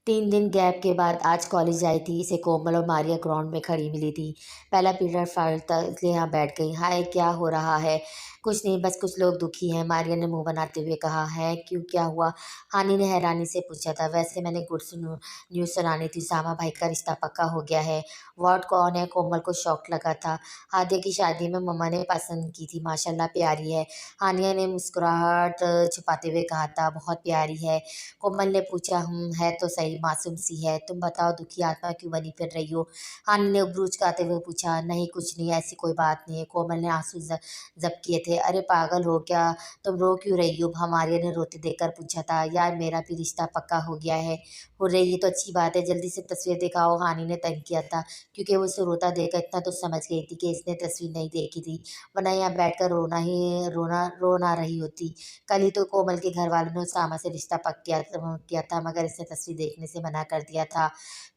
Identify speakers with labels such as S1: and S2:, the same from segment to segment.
S1: 3 दिन गैप के बाद आज कॉलेज आई थी। इसे कोमल और मारिया ग्राउंड में खड़ी मिली थी। पहला पीरियड फाइल था इसलिए यहाँ बैठ गई। हाय, क्या हो रहा है? कुछ नहीं, बस कुछ लोग दुखी हैं, मारिया ने मुंह बनाते हुए कहा। है क्यों, क्या हुआ? हानि ने हैरानी से पूछा था। वैसे मैंने गुड्स न्यूज़ सुनानी थी, सामा भाई का रिश्ता पक्का हो गया है। वार्ड कौन है? कोमल को शौक लगा था। हादिया की शादी में मम्मा ने पसंद की थी, माशाल्लाह प्यारी है। हानिया ने मुस्कुराहट छुपाते हुए कहा था। बहुत प्यारी है। कोमल ने पूछा। है तो सही, मासूम सी है। तुम बताओ, दुखी आत्मा क्यों बनी फिर रही हो? हानि ने उबरू चुकाते हुए पूछा। नहीं कुछ नहीं, ऐसी कोई बात नहीं है। कोमल ने आंसू जब्त किए थे। अरे पागल हो क्या, तुम रो क्यों रही हो? हमारे ने रोते देखकर पूछा था। यार मेरा भी रिश्ता पक्का हो गया है। हो रही है तो अच्छी बात है, जल्दी से तस्वीर दिखाओ, हानि ने तंग किया था। क्योंकि वो उसे रोता देखकर इतना तो समझ गई थी कि इसने तस्वीर नहीं देखी थी, वरना यहाँ बैठकर रो ना रही होती। कल ही तो कोमल के घर वालों ने उसामा से रिश्ता किया था, मगर इसने तस्वीर देखने से मना कर दिया था।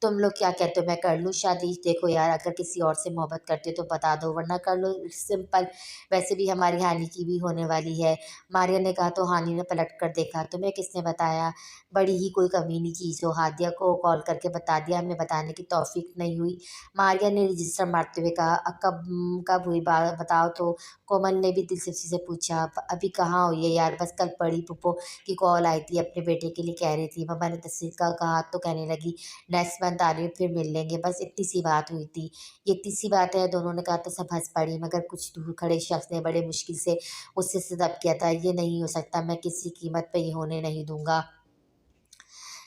S1: तुम लोग क्या कहते हो, मैं कर लूँ शादी? देखो यार, अगर किसी और से मोहब्बत करते हो तो बता दो, वरना कर लो, सिंपल। वैसे भी हमारी हानि की भी होने वाली है। मारिया ने कहा तो हानि ने पलट कर देखा। तुम्हें किसने बताया? बड़ी ही कोई कमीनी चीज़ हो, हादिया को कॉल करके बता दिया, हमें बताने की तौफीक नहीं हुई। मारिया ने रजिस्टर मारते हुए कहा। कब कब हुई बात बताओ तो? कोमल ने भी दिलचस्पी से पूछा। अभी कहाँ हुई है यार, बस कल पड़ी पुप्पो की कॉल आई थी, अपने बेटे के लिए कह रही थी। मम्मा ने तस्वीर का कहा तो कहने लगी नेक्स्ट मंथ आ रही हूँ, फिर मिल लेंगे, बस इतनी सी बात हुई थी। ये इतनी सी बात है? दोनों ने कहा तो सब हंस पड़ी, मगर कुछ दूर खड़े शख्स ने बड़े मुश्किल से उससे सिदब किया था। ये नहीं हो सकता, मैं किसी कीमत पे ये होने नहीं दूंगा।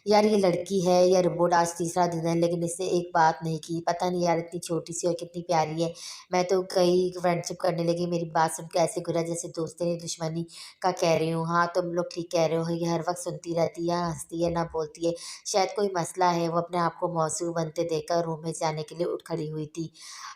S1: यार ये लड़की है या रोबोट? आज तीसरा दिन है लेकिन इसने एक बात नहीं की। पता नहीं यार, इतनी छोटी सी और कितनी प्यारी है। मैं तो कई फ्रेंडशिप करने लगी, मेरी बात सुन के ऐसे घुरा जैसे दोस्ती नहीं दुश्मनी का कह रही हूँ। हाँ तुम लोग ठीक कह रहे हो, ये हर वक्त सुनती रहती है, हंसती है, ना बोलती है। शायद कोई मसला है। वो अपने आप को मौसू बनते देखकर रूम में जाने के लिए उठ खड़ी हुई थी।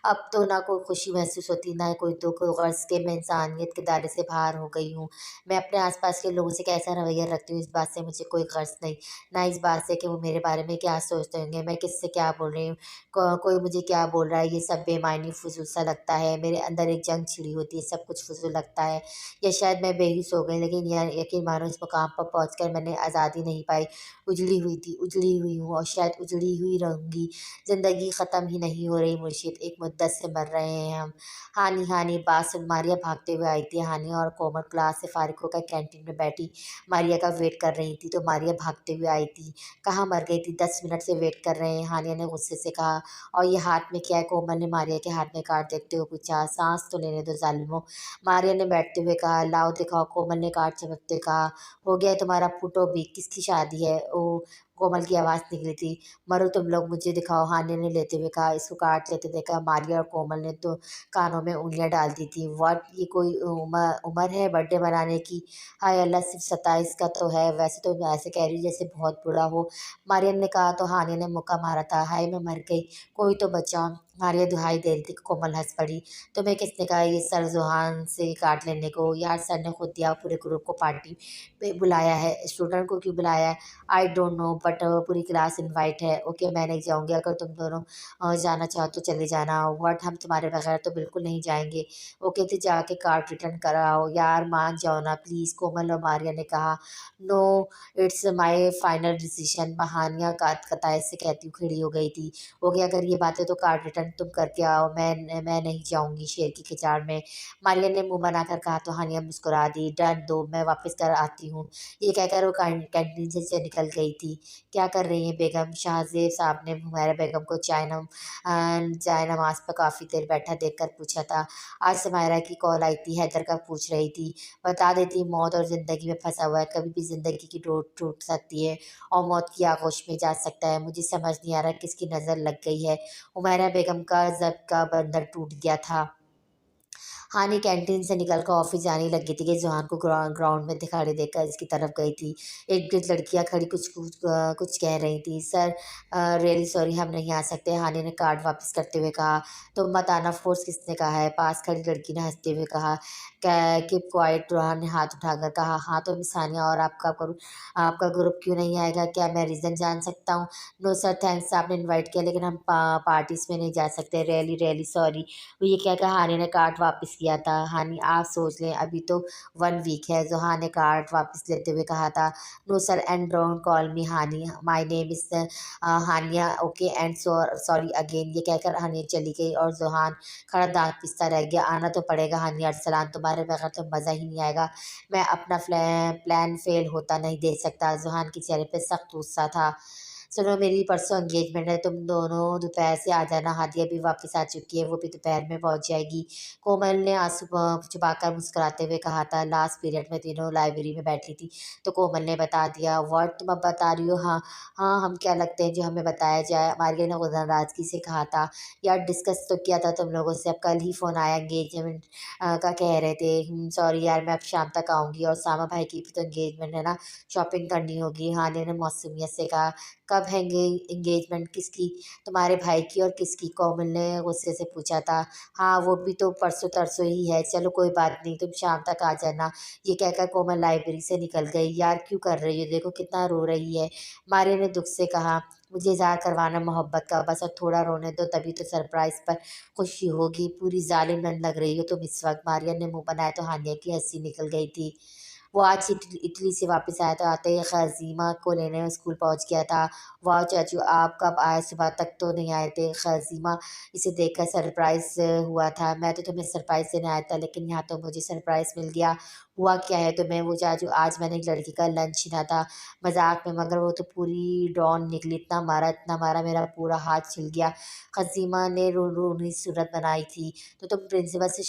S1: अब तो ना कोई खुशी महसूस होती, ना कोई दुख, गर्ज के मैं इंसानियत के दायरे से बाहर हो गई हूँ। मैं अपने आसपास के लोगों से कैसा रवैया रखती हूँ, इस बात से मुझे कोई गर्ज नहीं, ना इस बात से कि वो मेरे बारे में क्या सोचते होंगे, मैं किससे क्या बोल रही हूँ, कोई मुझे क्या बोल रहा है, ये सब बेमायनी फजूल सा लगता है। मेरे अंदर एक जंग छिड़ी होती है, सब कुछ फजूल लगता है। या शायद मैं बेहोश हो गई, लेकिन यार यकीन मानो, इस मुकाम पर पहुँच मैंने आज़ादी नहीं पाई। उजड़ी हुई थी, उजड़ी हुई हूँ और शायद उजड़ी हुई रहूँगी। ज़िंदगी ख़त्म ही नहीं हो रही मुर्शिद, एक मुद्दत से मर रहे हैं हम। हानि हानि, बात सुन, मारिया भागते हुए आई थी। हानि और कोमल क्लास से फारिग होकर कैंटीन में बैठी मारिया का वेट कर रही थी, तो मारिया भागते हुए आई थी। कहाँ मर गई थी, 10 मिनट से वेट कर रहे हैं, हानिया ने गुस्से से कहा। और ये हाथ में क्या है? कोमल ने मारिया के हाथ में कार्ड देखते हुए पूछा। सांस तो लेने दो जालिमो, मारिया ने बैठते हुए कहा। लाओ दिखाओ, कोमल ने कार्ड चमकते कहा। हो गया है तुम्हारा फूटो भी, किसकी शादी है? ओ, कोमल की आवाज़ निकली थी। मरो तुम लोग, मुझे दिखाओ, हानिया ने लेते हुए कहा। इसको कार्ड लेते देखा मारिया और कोमल ने तो कानों में उंगलियां डाल दी थी। व्हाट, ये कोई उम्र है बर्थडे मनाने की? हाय अल्लाह, सिर्फ 27 का तो है। वैसे तो मैं ऐसे कह रही हूँ जैसे बहुत बुरा हो, मारियम ने कहा, तो हानिया ने मुक्का मारा था। हाय मैं मर गई, कोई तो बचाओ, मारिया दुहाई दे रही थी। कोमल हंस पड़ी। तुम्हें किसने कहा ये सर जुहान से काट लेने को? यार सर ने खुद दिया, पूरे ग्रुप को पार्टी पे बुलाया है, स्टूडेंट को क्यों बुलाया है? आई डोंट नो, बट पूरी क्लास इनवाइट है। ओके मैं नहीं जाऊँगी, अगर तुम दोनों जाना चाहो तो चले जाना। व्हाट, हम तुम्हारे बगैर तो बिल्कुल नहीं जाएंगे। ओके तो जाके कार्ड रिटर्न कराओ। यार मान जाओ ना प्लीज़, कोमल और मारिया ने कहा। No, it's my final decision, बहानिया कताई से कहती हुई खड़ी हो गई थी। ओके अगर ये बात है तो कार्ड रिटर्न तुम करके आओ, मैं नहीं जाऊंगी शेर की खिचाड़ में, मारिया ने मुंह बनाकर कहा। तो हानिया मुस्कुरा दी। डन दो, मैं वापस कर आती हूँ, ये कहकर वो कैंटीन से निकल गई थी। क्या कर रही है बेगम? शाहजेब साहब ने हुमैरा बेगम को चाय नमाज पर काफ़ी देर बैठा देखकर पूछा था। आज समायरा की कॉल आई थी, हैदर का पूछ रही थी। बता देती, मौत और ज़िंदगी में फंसा हुआ है, कभी भी ज़िंदगी की डोर टूट सकती है और मौत की आगोश में जा सकता है। मुझे समझ नहीं आ रहा किसकी नज़र लग गई है। हुमैरा बेगम का ज़ब्त का बंधन टूट गया था। हानि कैंटीन से निकलकर ऑफिस जाने लगी थी कि जॉन को ग्राउंड में खड़े देखकर इसकी तरफ गई थी। एक वृद्ध लड़कियां खड़ी कुछ कह रही थी। सर रियली सॉरी, हम नहीं आ सकते, हानि ने कार्ड वापस करते हुए कहा। तुम मत आना, फोर्स किसने कहा है? पास खड़ी लड़की ने हंसते हुए कहा। कीप क्वाइट, रोहन ने हाथ उठाकर कहा। हाँ तो मिस सानिया, और आपका ग्रुप क्यों नहीं आएगा? क्या मैं रीज़न जान सकता हूँ? नो सर थैंक्स, आपने इनवाइट किया लेकिन हम पार्टीज में नहीं जा सकते, रियली रियली सॉरी। वो ये कहकर हानि ने कार्ड वापस किया था। हानि आप सोच लें, अभी तो 1 वीक है। ज़ोहा ने कार्ड वापस लेते हुए कहा था, no sir and don't call me Hani, my name is Haniya, okay and sorry again. ये कहकर हानिया चली गई और ज़ोहान खड़ा दाँत पिसता रह गया। आना तो पड़ेगा हानिया अरसलान, तुम्हारे बगैर तो मज़ा ही नहीं आएगा। मैं अपना प्लान फेल होता नहीं देख सकता। ज़ोहान के चेहरे पे सख्त गुस्सा था। सुनो, मेरी परसों एंगेजमेंट है, तुम दोनों दोपहर से आ जाना। हादिया भी वापस आ चुकी है, वो भी दोपहर में पहुंच जाएगी। कोमल ने आंसू छुपाकर मुस्कुराते हुए कहा था। लास्ट पीरियड में तीनों लाइब्रेरी में बैठी थी तो कोमल ने बता दिया। व्हाट, तुम अब बता रही हो? हाँ हाँ, हम क्या लगते हैं जो हमें बताया जाए? मारिया ने नाराजगी से कहा था। यार डिस्कस तो किया था तुम लोगों से, अब कल ही फ़ोन आया एंगेजमेंट का कह रहे थे। सॉरी यार, मैं अब शाम तक आऊँगी। और सामा भाई की भी तो एंगेजमेंट है ना, शॉपिंग करनी होगी। हानिया ने मौसमियत से कहा। कब है एंगेजमेंट किसकी? तुम्हारे भाई की और किसकी? कोमल ने गुस्से से पूछा था। हाँ वो भी तो परसों तरसों ही है। चलो कोई बात नहीं, तुम शाम तक आ जाना। ये कहकर कोमल लाइब्रेरी से निकल गई। यार क्यों कर रही हो? देखो कितना रो रही है। मारिया ने दुख से कहा। मुझे इज़हार करवाना मोहब्बत का, बस अब थोड़ा रोने दो, तभी तो सरप्राइज पर खुशी होगी। पूरी जालिम नन लग रही हो तुम इस वक्त। मारिया ने मुंह बनाया तो हानिया की हंसी निकल गई थी। वो आज इटली से वापस आया था। आते ही खज़ीमा को लेने स्कूल पहुंच गया था। वाह चाचू, आप कब आए? सुबह तक तो नहीं आए थे। खज़ीमा इसे देखकर सरप्राइज हुआ था। मैं तो तुम्हें सरप्राइज देने आया था, लेकिन यहाँ तो मुझे सरप्राइज मिल गया। हुआ क्या है तुम्हें? वो चाचू, आज मैंने एक लड़की का लंच छीना था मजाक में, मगर वो तो पूरी डॉन निकली। इतना मारा मेरा पूरा हाथ छिल गया। खज़ीमा ने रोनी सूरत बनाई थी। तो तुम प्रिंसिपल से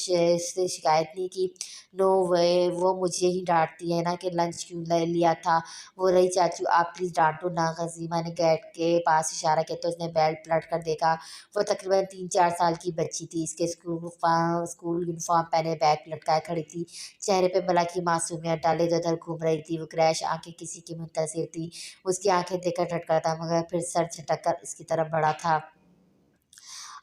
S1: शिकायत नहीं की? नो वे, वो मुझे ही डांटती है ना कि लंच क्यों ले लिया था। वो रही चाचू, आप प्लीज़ डांटो ना। खज़ीमा ने गेट के पास इशारा किया तो उसने बेल्ट पलट कर देखा। वो तकरीबन 3-4 साल की बच्ची थी। इसके स्कूल यूनिफॉर्म पहने बैग लटकाए खड़ी थी। चेहरे पे भला की मासूमियत डाले इधर उधर घूम रही थी। वो क्रैश आंखें किसी की मुंतज़िर थी। उसकी आंखें देखकर झटका था, मगर फिर सर झटक कर इसकी तरफ बढ़ा था।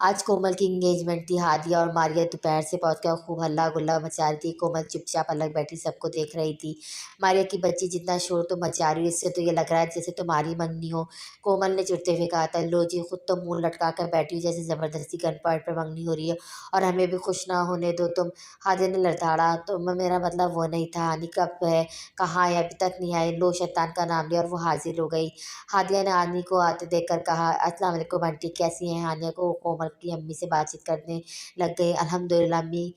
S1: आज कोमल की एंगेजमेंट थी। हादिया और मारिया दोपहर से पहुंच कर खूब हल्ला गुल्ला मचा रही थी। कोमल चुपचाप अलग बैठी सबको देख रही थी। मारिया की बच्ची जितना शोर तो मचा रही है, इससे तो ये लग रहा है जैसे तुम्हारी मंगनी हो। कोमल ने चिढ़ते हुए कहा था। लो जी, खुद तो मुंह लटका कर बैठी हो, जैसे जबरदस्ती गन पॉइंट पर मंगनी हो रही है और हमें भी खुश ना होने दो तुम। हादिया ने लड़खड़ा। तो मेरा मतलब वो नहीं था। हानि कब है, कहाँ है? अभी तक नहीं आई। लो, शैतान का नाम लिया और वो हाजिर हो गई। हादिया ने आदमी को आते देखकर कहा। अस्सलाम वालेकुम आंटी, कैसी हैं? हानिया को कोमल की अम्मी से बातचीत करने लग गई। अल्हम्दुलिल्लाह अम्मी,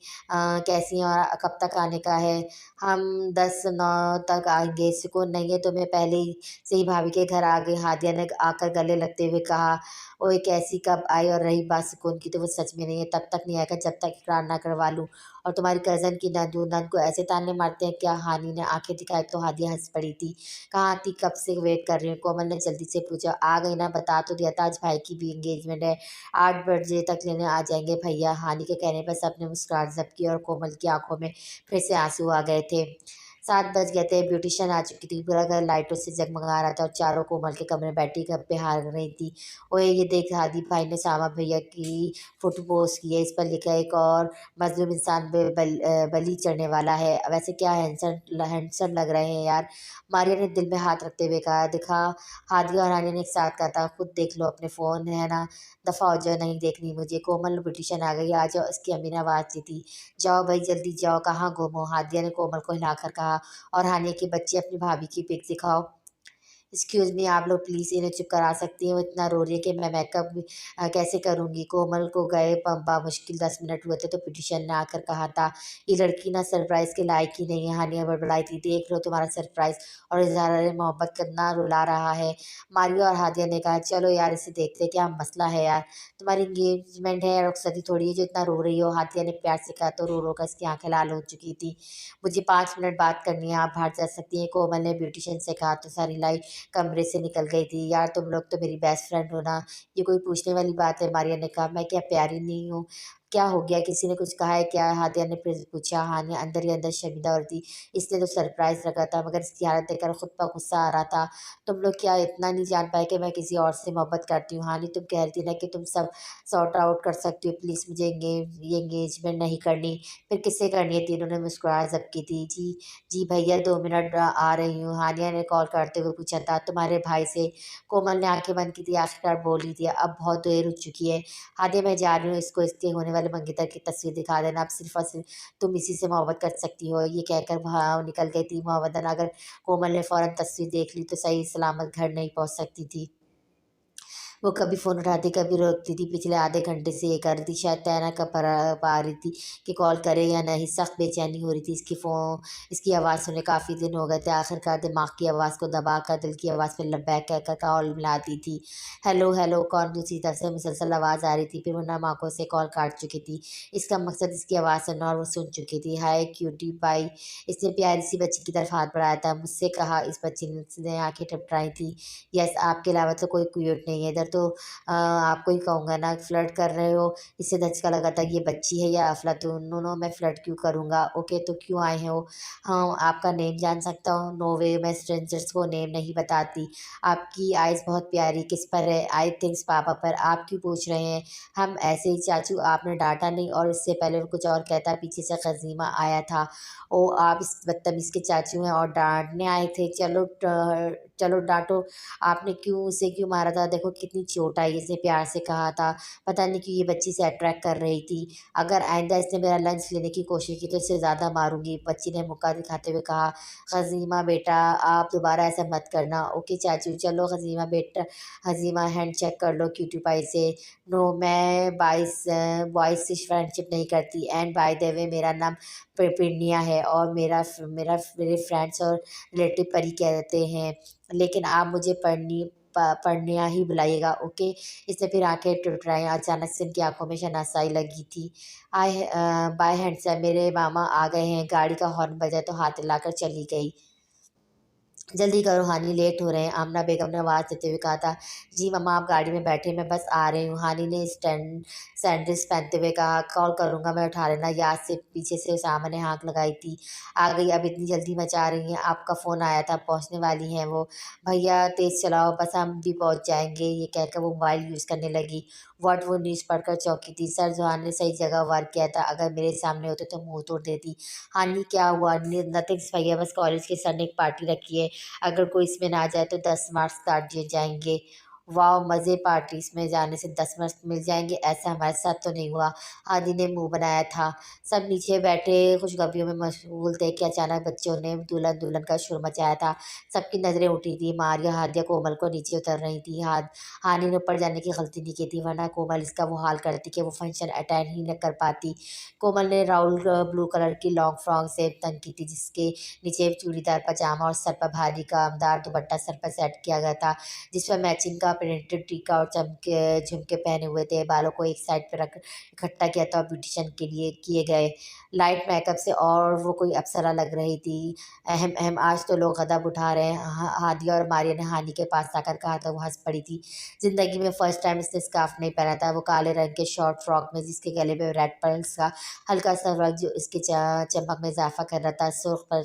S1: कैसी हैं और कब तक आने का है? हम 10-9 तक आएंगे। सुकून नहीं है तुम्हें? पहले ही से ही भाभी के घर आ गए। हादिया ने आकर गले लगते हुए कहा। ओए कैसी, कब आई? और रही बात सुकून की, तो वो सच में नहीं है। तब तक नहीं आएगा जब तक इकरार ना करवा लूँ। और तुम्हारी कज़न की नंद को ऐसे ताने मारते हैं क्या? हानि ने आंखें दिखाई तो हादिया हंस पड़ी थी। कहाँ थी? कब से वेट कर रही हूँ। कोमल ने जल्दी से पूछा। आ गई ना, बता तो दिया था आज भाई की भी एंगेजमेंट है। 8 बजे तक लेने आ जाएंगे भैया। हानि के कहने पर सबने मुस्कुराहट ज़ब्त की और कोमल की आंखों में फिर से आंसू आ गए थे। 7 बज गए थे। ब्यूटिशियन आ चुकी थी। पूरा घर लाइटों से जगमगा रहा था और चारों कोमल के कमरे में बैठी गप्पे हार रही थी। ओए ये देख, हादी भाई ने सामा भैया की फोटो पोस्ट की है। इस पर लिखा है, एक और मजलूम इंसान पे बलि चढ़ने वाला है। वैसे क्या हैंडसम हैंडसम लग रहे हैं यार। मारिया ने दिल में हाथ रखते हुए कहा। दिखा, हादिया और हानिया ने एक साथ कहा था। खुद देख लो अपने फ़ोन, है ना? दफ़ा हो जाओ, नहीं देखनी मुझे। कोमल ब्यूटिशियन आ गई। आ जाओ, इसकी अम्मी ने आवाज़ दी थी। जाओ भाई जल्दी जाओ, कहाँ गुम हो? हादिया ने कोमल को हिलाकर कहा। और हानिया की बच्ची, अपनी भाभी की पिक दिखाओ। एक्सक्यूज़ मी, आप लोग प्लीज़ इन्हें चुप करा सकती हैं? वो इतना रो रही है कि मैं मेकअप भी कैसे करूँगी? कोमल को गए बामुश्किल 10 मिनट हुए थे तो ब्यूटिशियन ने आकर कहा था। ये लड़की ना सरप्राइज़ के लायक ही नहीं है। हानिया बड़बड़ाई थी। देख लो तुम्हारा सरप्राइज़, और इज़हार मोहब्बत कितना रुला रहा है। मारिया और हादिया ने कहा। चलो यार, इसे देखते क्या मसला है यार। तुम्हारी एंगेजमेंट है, रुखसती थोड़ी है जो इतना रो रही हो। हादिया ने प्यार से कहा तो रो रो कर इसकी आंखें लाल हो चुकी थी। मुझे 5 मिनट बात करनी है, आप बाहर जा सकती हैं। कोमल ने ब्यूटिशियन से कहा तो सारी लाई कमरे से निकल गई थी। यार तुम लोग तो मेरी बेस्ट फ्रेंड हो ना, ये कोई पूछने वाली बात है? मारिया ने कहा। मैं क्या प्यारी नहीं हूँ? क्या हो गया? किसी ने कुछ कहा है क्या? हादिया ने फिर पूछा। हानिया अंदर ही अंदर शर्मिंदा हो रही थी। इसने तो सरप्राइज रखा था, मगर इसकी हालत देखकर खुद पर गुस्सा आ रहा था। तुम लोग क्या इतना नहीं जान पाए कि मैं किसी और से मोहब्बत करती हूँ? हानि, तुम कह रही थी ना कि तुम सब सॉर्ट आउट कर सकती हो। प्लीज़ मुझे ये एंगेजमेंट नहीं करनी। फिर किससे करनी है? तीनों ने मुस्कुराहट ज़ब्त की थी। जी जी भैया, 2 मिनट आ रही हूँ। हानिया ने कॉल करते हुए पूछा था। तुम्हारे भाई से? कोमल ने आंखें बंद की थी। आखिरकार बोल ही दिया। अब बहुत देर हो चुकी है। हादिया, मैं जा रही हूँ, इसको इसके होने वाले वाले मंगेतर की तस्वीर दिखा देना, अब सिर्फ़ और सिर्फ़ तुम इसी से मोहब्बत कर सकती हो। ये कहकर वहाँ निकल गई थी मोहम्मदन। अगर कोमल ने फ़ौरन तस्वीर देख ली तो सही सलामत घर नहीं पहुँच सकती थी। वो कभी फ़ोन उठाती, कभी रोकती थी। पिछले आधे घंटे से ये कर रही थी, शायद तय ना कर पा रही थी कि कॉल करे या नहीं। सख्त बेचैनी हो रही थी। इसकी आवाज़ सुने काफ़ी दिन हो गए थे। आखिरकार दिमाग की आवाज़ को दबाकर दिल की आवाज़ पे लब्बैक कहकर कॉल मिलाती थी। हेलो, हेलो कौन? दूसरी तरफ से मुसलसल आवाज़ आ रही थी। फिर वो नम आँखों से कॉल काट चुकी थी। इसका मकसद इसकी आवाज़ सुनना और वो सुन चुकी थी। हाय क्यूटी पाई, इसने प्यारी सी बच्ची की तरफ हाथ बढ़ाया था। मुझसे कहा, इस बच्ची ने आँखें टपटाई थी। यस, आपके अलावा तो कोई क्यूट नहीं है इधर तो। आपको ही कहूँगा ना, फ्लर्ट कर रहे हो। इससे धचका लगा था, ये बच्ची है या अफलातून? नो नो, मैं फ्लर्ट क्यों करूँगा? ओके, तो क्यों आए हो? हाँ, आपका नेम जान सकता हूँ? नो वे, मैं स्ट्रेंजर्स को नेम नहीं बताती। आपकी आइज़ बहुत प्यारी, किस पर है? आई थिंक्स पापा पर। आप क्यों पूछ रहे हैं? हम ऐसे ही चाचू, आपने डांटा नहीं। और इससे पहले वो कुछ और कहता, पीछे से खज़ीमा आया था। ओ, आप इस बदतमीज़ के चाचू हैं और डांटने आए थे। चलो डांटो। आपने उसे क्यों मारा था? देखो कितनी चोट आई। इसने प्यार से कहा था। पता नहीं क्यों ये बच्ची से अट्रैक्ट कर रही थी। अगर आइंदा इसने मेरा लंच लेने की कोशिश की तो इसे ज़्यादा मारूंगी। बच्ची ने मुक्का दिखाते हुए कहा। खज़ीमा बेटा, आप दोबारा ऐसा मत करना। ओके चाचू, चलो खज़ीमा बेटा। खज़ीमा, हैंड चेक कर लो क्यूटी पाई से। नो, मैं बॉयज़ से फ्रेंडशिप नहीं करती। एंड बाय द वे, मेरा नाम पिनिया है और मेरे फ्रेंड्स और रिलेटिव परी कहते हैं। लेकिन आप मुझे पढ़निया ही बुलाइएगा, ओके? इसने फिर आंखें टुटराई। अचानक से इनकी आंखों में शनासाई लगी थी। बाय हैंडसम, मेरे मामा आ गए हैं। गाड़ी का हॉर्न बजा तो हाथ हिलाकर चली गई। जल्दी करो हानि, लेट हो रहे हैं। आमना बेगम ने आवाज़ देते हुए कहा था। जी मम्मा, आप गाड़ी में बैठे, मैं बस आ रही हूँ। हानि ने सैंडल्स पहनते हुए कहा। कॉल करूँगा मैं, उठा लेना। याद से पीछे से सामने हाँक लगाई थी। आ गई, अब इतनी जल्दी मचा रही हैं? आपका फ़ोन आया था, पहुँचने वाली हैं वो। भैया तेज़ चलाओ, बस हम भी पहुँच जाएंगे। ये कहकर वो मोबाइल यूज़ करने लगी। व्हाट, वो न्यूज़ पढ़कर चौंकी थी। सर, जोहान ने सही जगह वार किया था। अगर मेरे सामने होते तो मुंह तोड़ देती। हानि, क्या हुआ? नथिंग भैया, बस कॉलेज के सर ने एक पार्टी रखी है। अगर कोई इसमें ना जाए तो 10 मार्क्स काट दिए जाएंगे। वाह मज़े, पार्टी इसमें जाने से 10 मार्क्स मिल जाएंगे? ऐसा हमारे साथ तो नहीं हुआ। आदि ने मुंह बनाया था। सब नीचे बैठे खुशखबरियों में मशगूल थे कि अचानक बच्चों ने दुल्हन दुल्हन का शोर मचाया था। सबकी नज़रें उठी थी। मारिया हादिया कोमल को नीचे उतर रही थी। हानि ने ऊपर जाने की गलती नहीं की थी, वरना कोमल इसका वो हाल करती कि वो फंक्शन अटेंड ही न कर पाती। कोमल ने राउल ब्लू कलर की लॉन्ग फ्रॉक से तंग की थी, जिसके नीचे चूड़ीदार पजामा और सर पर भारी कामदार दुपट्टा सर पर सेट किया गया था, जिस पर मैचिंग का प्रिंटेड टीका और चमके झुमके पहने हुए थे। बालों को एक साइड पर रख इकट्ठा किया था और ब्यूटिशियन के लिए किए गए लाइट मेकअप से और वो कोई अप्सरा लग रही थी। अहम अहम, आज तो लोग गदब उठा रहे हैं। हादिया और मारिया ने हानि के पास आकर कहा तो वो हंस पड़ी थी। जिंदगी में फर्स्ट टाइम इसने स्कार्फ नहीं पहना था। वो काले रंग के शॉर्ट फ्रॉक में, जिसके गले में रेड पर्ल्स का हल्का सा वर्क जो इसके चमक में इजाफा कर रहा था। सुर्ख पर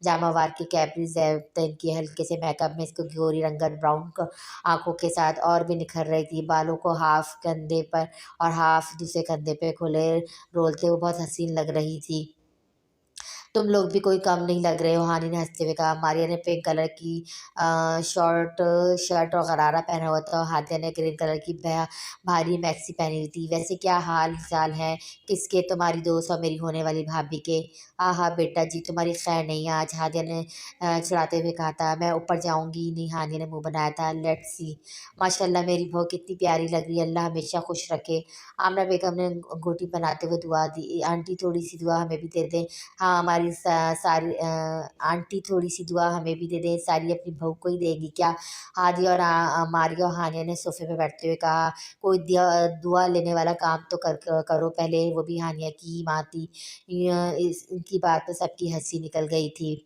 S1: जामावार की कैपरी जैवतन की हल्के से मेकअप में इसको गोरी रंगत ब्राउन आंखों के साथ और भी निखर रही थी। बालों को हाफ कंधे पर और हाफ दूसरे कंधे पे खुले रोलते हुए बहुत हसीन लग रही थी। तुम लोग भी कोई कम नहीं लग रहे हो, हानि ने हंसते हुए कहा। मारिया ने पिंक कलर की शॉर्ट शर्ट और गरारा पहना हुआ था और हादिया ने ग्रीन कलर की भारी मैक्सी पहनी हुई थी। वैसे क्या हाल चाल है किसके? तुम्हारी दोस्त और मेरी होने वाली भाभी के। हाँ बेटा जी, तुम्हारी खैर नहीं है आज, हादिया ने चिढ़ाते हुए कहा था। मैं ऊपर जाऊंगी नहीं, हादिया ने मुंह बनाया था। Let's see. माशाल्लाह मेरी बहू कितनी प्यारी लग रही है, अल्लाह हमेशा खुश रखे। आमना बेगम ने घोटी बनाते हुए दुआ दी। आंटी थोड़ी सी दुआ हमें भी दे दें। हाँ, हमारी सारी आंटी थोड़ी सी दुआ हमें भी दे दें। सारी अपनी बहू को ही देगी क्या? हादी और मारिया और हानिया ने सोफे पे बैठते हुए कहा। कोई दुआ लेने वाला काम तो करो पहले। वो भी हानिया की ही माँ थी। इनकी बात तो सबकी हंसी निकल गई थी।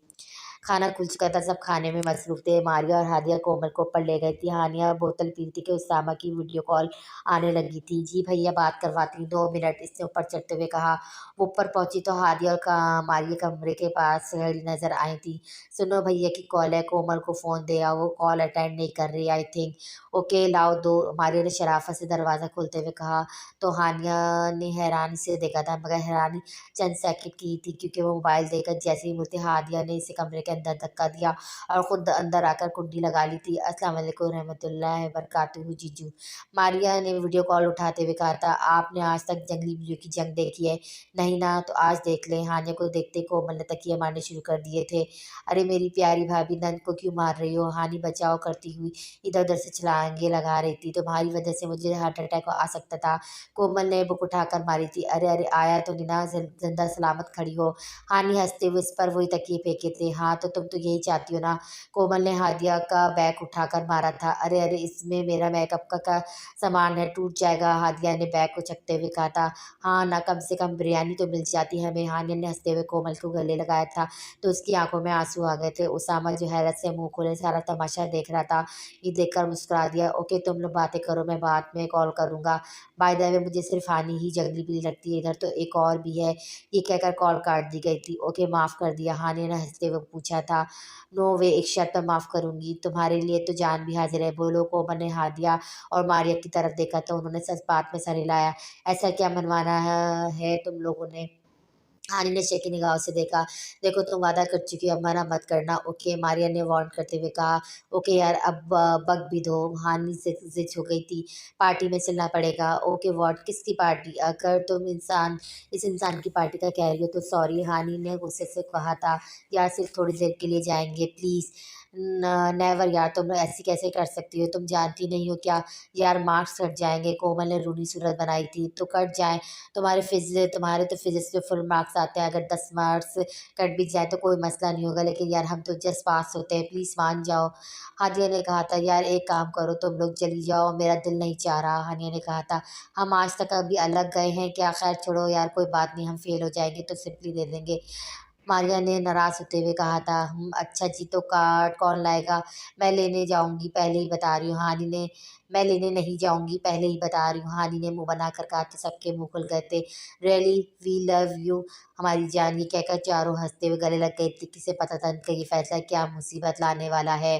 S1: खाना खुल चुका था, सब खाने में मसरूफ थे। मारिया और हादिया कोमल को ऊपर ले गई थी। हानिया बोतल पी रही थी कि उसामा की वीडियो कॉल आने लगी थी। जी भैया, बात करवाती हूँ, 2 मिनट, इसने ऊपर चढ़ते हुए कहा। वो ऊपर पहुंची तो हादिया और मारिया कमरे के पास खड़ी नजर आई थी। सुनो, भैया की कॉल है, कोमल को फ़ोन दे आओ, वो कॉल अटेंड नहीं कर रही आई थिंक। ओके लाओ दो, मारिया ने शराफत से दरवाज़ा खोलते हुए कहा। तो हानिया ने हैरानी से देखा था, मगर हैरानी चंद सेकंड की थी, क्योंकि वो मोबाइल देखकर जैसे ही मुड़ती हादिया ने इसे कमरे के के अंदर धक्का दिया और ख़ुद अंदर आकर कुंडी लगा ली थी। अस्सलाम वालेकुम रहमतुल्लाहि वबरकातुहू जीजू। मारिया ने वीडियो कॉल उठाते हुए कहा था, आपने आज तक जंगली बिल्लियों की जंग देखी है? नहीं ना, तो आज देख लें। हानिया को देखते ही कोमल ने तकिए मारने शुरू कर दिए थे। अरे मेरी प्यारी भाभी, नंद को क्यों मार रही हो? हानि बचाव करती हुई इधर उधर से छलांगे लगा रही थी। तुम्हारी वजह से मुझे हार्ट अटैक आ सकता था। कोमल ने बुक उठाकर मारी थी। अरे अरे, आया तो नहीं ना, जिंदा सलामत खड़ी हो। हानि हंसते हुए इस पर वही तकिए फेंके थे। हाँ तो तुम तो यही चाहती हो ना? कोमल ने हादिया का बैग उठाकर मारा था। अरे अरे, इसमें मेरा मेकअप का सामान है, टूट जाएगा। हादिया ने बैग को चकते हुए कहा था। हाँ ना, कम से कम बिरयानी तो मिल जाती हमें। हानिया ने हंसते हुए कोमल को गले लगाया था तो उसकी आंखों में आंसू आ गए थे। उसामा जो हैरत से मुंह खोले सारा तमाशा देख रहा था, ये देखकर मुस्कुरा दिया। ओके, तुम लोग बातें करो, मैं बाद में कॉल करूँगा। बाय द वे, मुझे सिर्फ हानि ही जंगली बिल्ली लगती है, इधर तो एक और भी है। ये कहकर कॉल काट दी गई थी। ओके, माफ़ कर दिया, हानि ने हंसते हुए पूछा था। नो वे, एक शर्त पर माफ़ करूँगी, तुम्हारे लिए तो जान भी हाजिर है। बोलो। कोमल ने हादिया और मारिया की तरफ देखा तो उन्होंने सच बात में सर हिलाया। ऐसा क्या मनवाना है तुम लोगों ने? हानि ने शेखी निगाहों से देखा। देखो, तुम वादा कर चुकी हो, अब मना मत करना। ओके, मारिया ने वार्न करते हुए कहा। ओके यार, अब बक भी दो। हानि से जिद हो गई थी। पार्टी में चलना पड़ेगा। ओके व्हाट, किसकी पार्टी? अगर तुम इस इंसान की पार्टी का कह रही हो तो सॉरी, हानि ने गुस्से से कहा था। यार सिर्फ थोड़ी देर के लिए जाएंगे प्लीज़। नेवर यार, तुम लोग ऐसी कैसे कर सकती हो? तुम जानती नहीं हो क्या? यार मार्क्स कट जाएंगे। कोमल ने रूनी सूरत बनाई थी। तो कट जाए, तुम्हारे तो फिजिक्स में फुल मार्क्स आते हैं। अगर 10 मार्क्स कट भी जाए तो कोई मसला नहीं होगा, लेकिन यार हम तो जस्ट पास होते हैं, प्लीज़ मान जाओ। हादिया ने कहा था। यार एक काम करो, तुम लोग चली जाओ, मेरा दिल नहीं चाह रहा। हानिया ने कहा था। हम आज तक अभी अलग गए हैं क्या? खैर छोड़ो यार, कोई बात नहीं, हम फेल हो जाएंगे तो सिंपली दे देंगे। मारिया ने नाराज़ होते हुए कहा था। अच्छा जी, तो कार्ड कौन लाएगा? मैं लेने जाऊंगी, पहले ही बता रही हूँ। हानि ने मैं लेने नहीं जाऊंगी, पहले ही बता रही हूँ। हानि ने मुंह बनाकर कहा तो सबके मुंह खुल गए थे। रियली, वी लव यू हमारी जान, ये कहकर चारों हंसते हुए गले लग गए थे। किसे पता था इनका ये फैसला क्या मुसीबत लाने वाला है।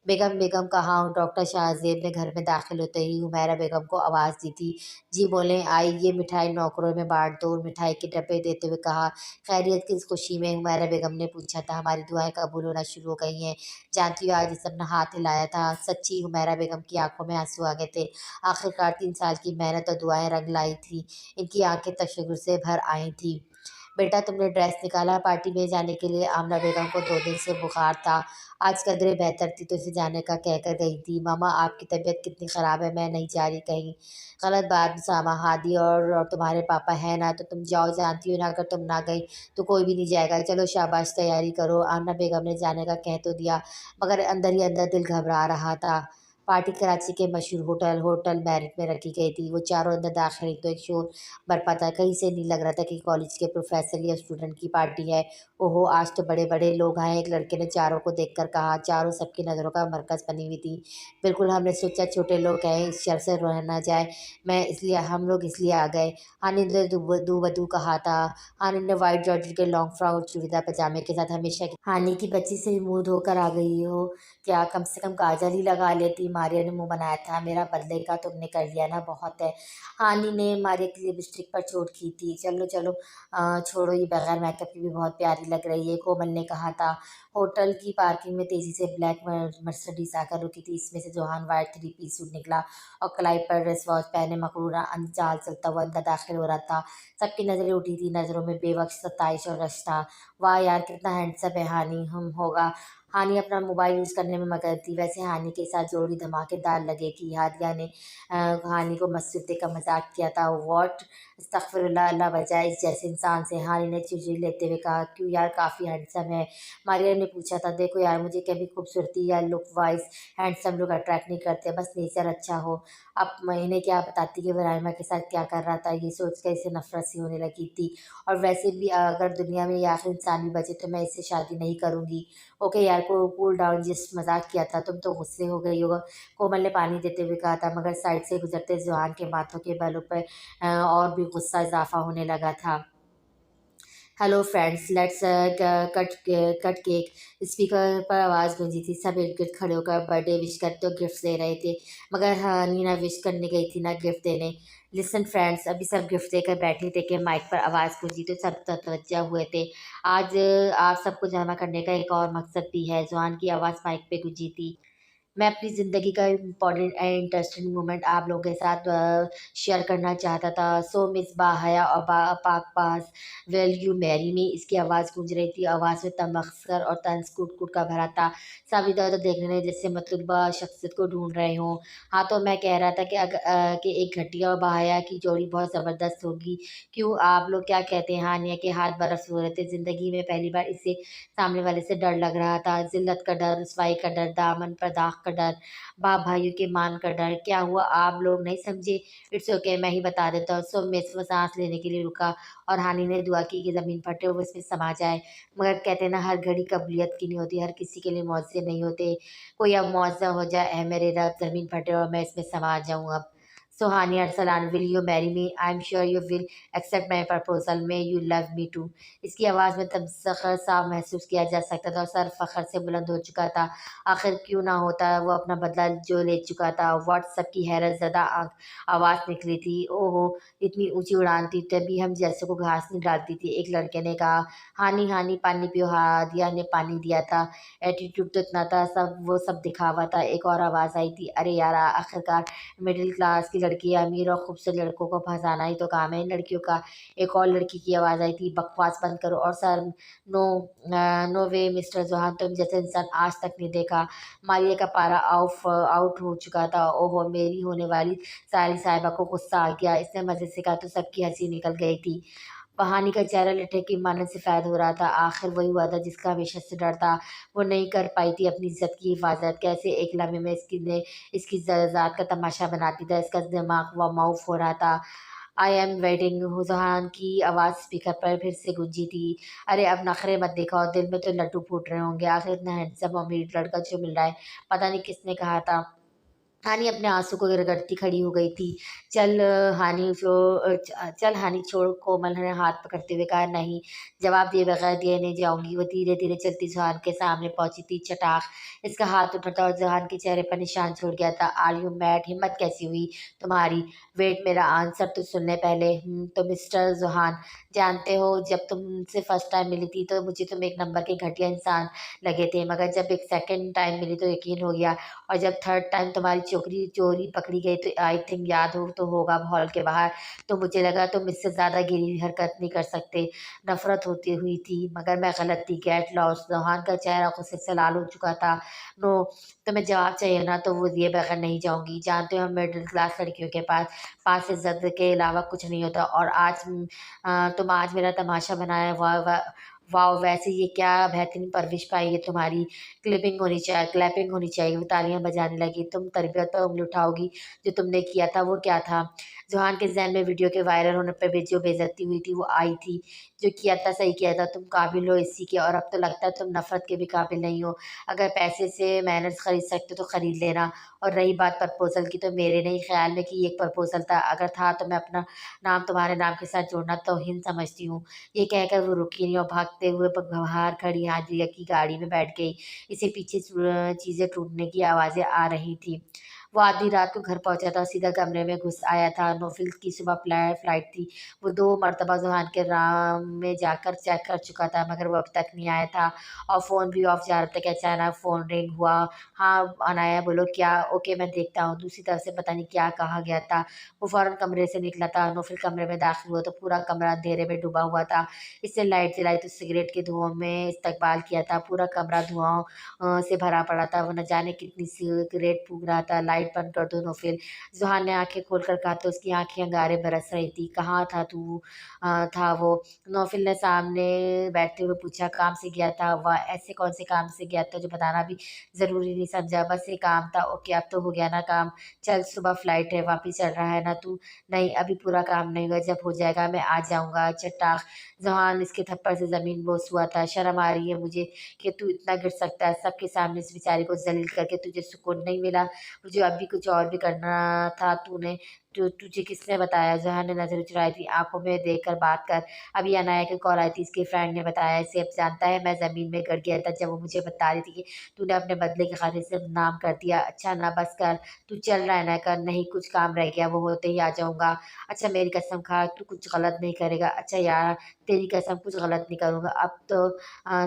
S1: बेगम बेगम कहाँ हो? डॉक्टर शाहजेब ने घर में दाखिल होते ही हुमैरा बेगम को आवाज़ दी थी। जी बोलें, आई ये मिठाई नौकरों में बांट दो। मिठाई के डब्बे देते हुए कहा। खैरियत की इस खुशी में हुमैरा बेगम ने पूछा था। हमारी दुआएं कबूल होना शुरू हो गई हैं, जानती हो आज इस अपना हाथ हिलाया था। सच्ची, हुमैरा बेगम की आंखों में आंसू आ गए थे। आखिरकार 3 साल की मेहनत और दुआएं रंग लाई थी। इनकी आंखें तशव्वुर से भर आई थी। बेटा, तुमने ड्रेस निकाला पार्टी में जाने के लिए? आमना बेगम को 2 दिन से बुखार था, आज कदरे बेहतर थी तो इसे जाने का कहकर गई थी। मामा, आपकी तबीयत कितनी ख़राब है? मैं नहीं जा रही कहीं। गलत बात सामा, हादी और तुम्हारे पापा हैं ना, तो तुम जाओ, जानती हो ना अगर तुम ना गई तो कोई भी नहीं जाएगा। चलो शाबाश, तैयारी करो। आमना बेगम ने जाने का कह तो दिया, मगर अंदर ही अंदर दिल घबरा रहा था। पार्टी कराची के मशहूर होटल मैरिट में रखी गई थी। वो चारों अंदर दाखिल हुई तो एक शोर बरपा था। कहीं से नहीं लग रहा था कि कॉलेज के प्रोफेसर या स्टूडेंट की पार्टी है। ओहो, आज तो बड़े बड़े लोग आए। एक लड़के ने चारों को देखकर कहा। चारों सबकी नज़रों का मरकज़ बनी हुई थी। बिल्कुल, हमने सोचा छोटे लोग हैं, इस शर से रह ना जाए, हम लोग इसलिए आ गए। हानि ने दू कहा था। हानि ने वाइट जॉर्जेट के लॉन्ग फ्रॉक और चूड़ीदार पजामे के साथ हमेशा की हानि की बच्ची से मुंह धोकर आ गई हो क्या? कम से कम काजल ही लगा लेती। मारिया ने मुंह बनाया था। मेरा बदले का तुमने कर लिया ना, बहुत है। हानि ने मारिया की लिपस्टिक पर चोट की थी। चलो चलो, छोड़ो, ये बगैर मेकअप की भी बहुत प्यारी लग रही है, कोमल ने कहा था। होटल की पार्किंग में तेजी से ब्लैक मर्सिडीज आकर रुकी थी। इसमें से जोहान वाइट 3 पीस सूट निकला और कलाई पर रेस वॉच पहने मकरूरा अंचाल चलता हुआ अंदर दाखिल हो रहा था। सबकी नजरें उठी थी, नजरों में बेवक्त सताइश और रश था। वाह यार, कितना हैंडसम है हानि। हम होगा। हानि अपना मोबाइल यूज़ करने में मगन थी। वैसे हानि के साथ जोड़ी धमाकेदार लगेगी। हादिया ने हानि को मस्जिद देकर मजाक किया था। वॉट, अस्तगफिरुल्लाह, अल्लाह बचाए इस जैसे इंसान से। हानि ने चिड़चिड़ी लेते हुए कहा। क्यों यार, काफ़ी हैंडसम है। मारिया ने पूछा था। देखो यार, मुझे कभी खूबसूरती या लुक वाइज हैंडसम लोग अट्रैक्ट नहीं करते, बस नेचर अच्छा हो। अब मैं इन्हें क्या बताती कि वो राइमा के साथ क्या कर रहा था, ये सोच कर इसे नफरत सी होने लगी थी। और वैसे भी अगर दुनिया में ये आखिरी इंसान भी बचे तो मैं इससे शादी नहीं करूँगी। ओके यार, को कूल डाउन, जस्ट मजाक किया था, तुम तो गुस्से हो गई होगा, कोमल ने पानी देते हुए कहा था। मगर साइड से गुजरते जवान के माथों के बालों पर और भी गुस्सा इजाफा होने लगा था। Hello friends, let's cut cut cake. Speaker पर आवाज़ गूंजी थी। सब इर्द गिर्द खड़े होकर बर्थडे विश करते और गिफ्ट दे रहे थे, मगर हाँ, नीना विश करने गई थी ना गिफ्ट देने। लिसन फ्रेंड्स, अभी सब गिफ्ट देकर बैठे थे कि माइक पर आवाज़ गूंजी तो सब तवज्जो हुए थे। आज आप सबको जमा करने का एक और मकसद भी है। ज़ुहान की आवाज़ माइक पे गूंजी थी। मैं अपनी ज़िंदगी का इम्पोर्टेंट एंड इंटरेस्टिंग मोमेंट आप लोगों के साथ शेयर करना चाहता था। सो मिस बाहया और पाक पास, विल यू मैरी मी, इसकी आवाज़ गूंज रही थी। आवाज़ में तमस्कर और तंज कूट कूट का भरा था। सब इधर उधर देख रहे जैसे मतलूबा शख्सियत को ढूंढ रहे हों। हाँ, तो मैं कह रहा था कि कि एक घटिया और बाहया की जोड़ी बहुत ज़बरदस्त होगी। क्यों, आप लोग क्या कहते हैं? हानिया के हाथ बरस हो रहे थे। ज़िंदगी में पहली बार इससे सामने वाले से डर लग रहा था। ज़िल्लत का डर, रुसवाई का डर, दामन पर दाग का डर, बाप भाइयों के मान का डर। क्या हुआ, आप लोग नहीं समझे? इट्स ओके, मैं ही बता देता हूँ। सो मिस वो सांस लेने के लिए रुका और हानि ने दुआ की कि ज़मीन फटे वो इसमें समा जाए। मगर कहते हैं ना, हर घड़ी काबिलियत की नहीं होती, हर किसी के लिए मुआवजे नहीं होते। कोई अब मुआवजा हो जाए, ऐ मेरे रब, ज़मीन फटे और मैं इसमें समा जाऊँ अब। So Haniya Arsalan, will you marry me? I am sure you will accept my proposal, may you love me too. इसकी आवाज़ में तमसखर साफ महसूस किया जा सकता था और सर फ़ख्र से बुलंद हो चुका था। आखिर क्यों ना होता, वो अपना बदला जो ले चुका था। व्हाट्सएप की हैरत ज़दा आवाज़ निकली थी। ओहो, इतनी ऊंची उड़ान थी, तभी हम जैसे को घास नहीं डालती थी। एक लड़के ने कहा, हानि हानि पानी पियो। हादिया ने पानी दिया था। एटीट्यूड तो इतना था, सब वो सब दिखावा था। एक और आवाज़ आई थी, अरे यार, आखिरकार मिडिल क्लास की लड़की, अमीर और खूबसूरत लड़कों को फंसाना ही तो काम है इन लड़कियों का। एक और लड़की की आवाज़ आई थी, बकवास बंद करो। और सर, नो नो वे मिस्टर जोहान, तुम जैसे इंसान आज तक नहीं देखा। मारिया का पारा आउट हो चुका था। ओहो, मेरी होने वाली सारी साहिबा को गुस्सा आ गया। इसने मज़े से कहा तो सबकी हंसी निकल गई थी। कहानी का चेहरा लटक की मानद से फैद हो रहा था। आखिर वही हुआ था जिसका हमेशा से डर था। वो नहीं कर पाई थी अपनी इज्जत की हिफाजत। कैसे एक लम्हे में इसकी ज़ात का तमाशा बनाती था। इसका दिमाग व माउफ हो रहा था। आई एम वेटिंग, हुजहान की आवाज़ स्पीकर पर फिर से गूंजी थी। अरे अब नखरे मत दिखाओ, दिल में तो लड्डू फूट रहे होंगे। आखिर इतना हैंडसम अमीर लड़का जो मिल रहा है, पता नहीं किसने कहा था। हानि अपने आंसू को रगड़ती खड़ी हो गई थी। चल चल हानि छोड़, कोमल ने हाथ पकड़ते हुए कहा। नहीं, जवाब दिए बगैर दिए नहीं जाऊंगी। वो धीरे धीरे चलती जुहान के सामने पहुंची थी। चटाक इसका हाथ उठा था और जुहान के चेहरे पर निशान छोड़ गया था। Are you mad? हिम्मत कैसी हुई तुम्हारी? वेट, मेरा आंसर तो सुन ले पहले। तो मिस्टर जुहान, जानते हो, जब तुमसे फर्स्ट टाइम मिली थी तो मुझे तुम एक नंबर के घटिया इंसान लगे थे। मगर जब एक सेकेंड टाइम मिली तो यकीन हो गया। और जब थर्ड टाइम तुम्हारी चोरी चोरी पकड़ी गई तो आई थिंक याद हो तो होगा, हॉल के बाहर, तो मुझे लगा तुम इससे ज़्यादा गिरी हरकत नहीं कर सकते। नफरत होती हुई थी, मगर मैं गलत थी। Get lost. जहान का चेहरा गुस्से से लाल हो चुका था। नो, तुम्हें जवाब चाहिए ना तो वो दिए बगैर नहीं जाऊंगी। जानते हो, हम मिडिल क्लास लड़कियों के पास इज्जत के अलावा कुछ नहीं होता। और आज तुम आज मेरा तमाशा बनाया। वाह वाह वाह, वैसे ये क्या बेहतरीन परवरिश पाई है तुम्हारी। क्लैपिंग होनी चाहिए। वो तालियां बजाने लगी। तुम तरबियत पर उंगली उठाओगी? जो तुमने किया था वो क्या था? जुहान के जहन में वीडियो के वायरल होने पर भी जो बेइज्जती हुई थी वो आई थी। जो किया था सही किया था। तुम काबिल हो इसी के, और अब तो लगता है तुम नफरत के भी काबिल नहीं हो। अगर पैसे से मैनर्स खरीद सकते हो तो खरीद लेना। और रही बात प्रपोजल की, तो मेरे नहीं ख्याल में कि ये एक प्रपोजल था। अगर था तो मैं अपना नाम तुम्हारे नाम के साथ जोड़ना तौहीन समझती हूँ। ये कहकर वो रुकी नहीं और भागते हुए बाहर खड़ी हाजिया की गाड़ी में बैठ गई। इसे पीछे चीज़ें टूटने की आवाज़ें आ रही थी। वो आधी रात को घर पहुंचा था, सीधा कमरे में घुस आया था। नोफिल की सुबह फ्लाइट थी। वो 2 मरतबा जुहान के राम में जाकर चेक कर चुका था, मगर वो अब तक नहीं आया था। और फ़ोन भी ऑफ जा रहा था कि अचानक फ़ोन रिंग हुआ। हाँ अनाया, बोलो क्या? ओके, मैं देखता हूँ। दूसरी तरफ से पता नहीं क्या कहा गया था। वो फ़ौरन कमरे से निकला था। नोफिल कमरे में दाखिल हुआ तो पूरा कमरा अंधेरे में डूबा हुआ था। इसने लाइट जलाई तो सिगरेट के धुआं में इस्तकबाल किया था। पूरा कमरा धुआं से भरा पड़ा था। वो न जाने कितनी सिगरेट फूँक रहा था। लाइट बंद कर दो नौफिल, जुहान ने आंखें खोलकर कहा तो उसकी आंखें अंगारे बरस रही थी। कहाँ था तू? था वो। नौफिल ने सामने बैठते हुए पूछा। काम से गया था? वह ऐसे कौन से काम से गया था जो बताना भी ज़रूरी नहीं समझा? बस ये काम था। ओके, अब तो हो गया ना काम। चल, सुबह फ्लाइट है, वापिस चल रहा है ना तू? नहीं, अभी पूरा काम नहीं हुआ। जब हो जाएगा मैं आ जाऊँगा। चट्टाक। जुहान इसके थप्पड़ से ज़मीन बोस हुआ था। शर्म आ रही है मुझे कि तू इतना गिर सकता है। सबके सामने इस बेचारी को ज़लील करके तुझे सुकून नहीं मिला? मुझे अभी कुछ और भी करना था। तूने तुझे किसने बताया? ज़ोहैन ने नज़रें चुराई थी। आँखों में देखकर बात कर। अभी अनाया की कॉल आई थी, इसके फ्रेंड ने बताया इसे। अब जानता है मैं ज़मीन में गिर गया था जब वो मुझे बता रही थी कि तूने अपने बदले की खातिर सिर्फ नाम कर दिया। अच्छा ना बस कर, तू चल रहा है ना? कर नहीं, कुछ काम रह गया, वो होते ही आ जाऊँगा। अच्छा मेरी कसम खा, तू कुछ गलत नहीं करेगा। अच्छा यार, तेरी कसम कुछ गलत नहीं करूँगा। अब तो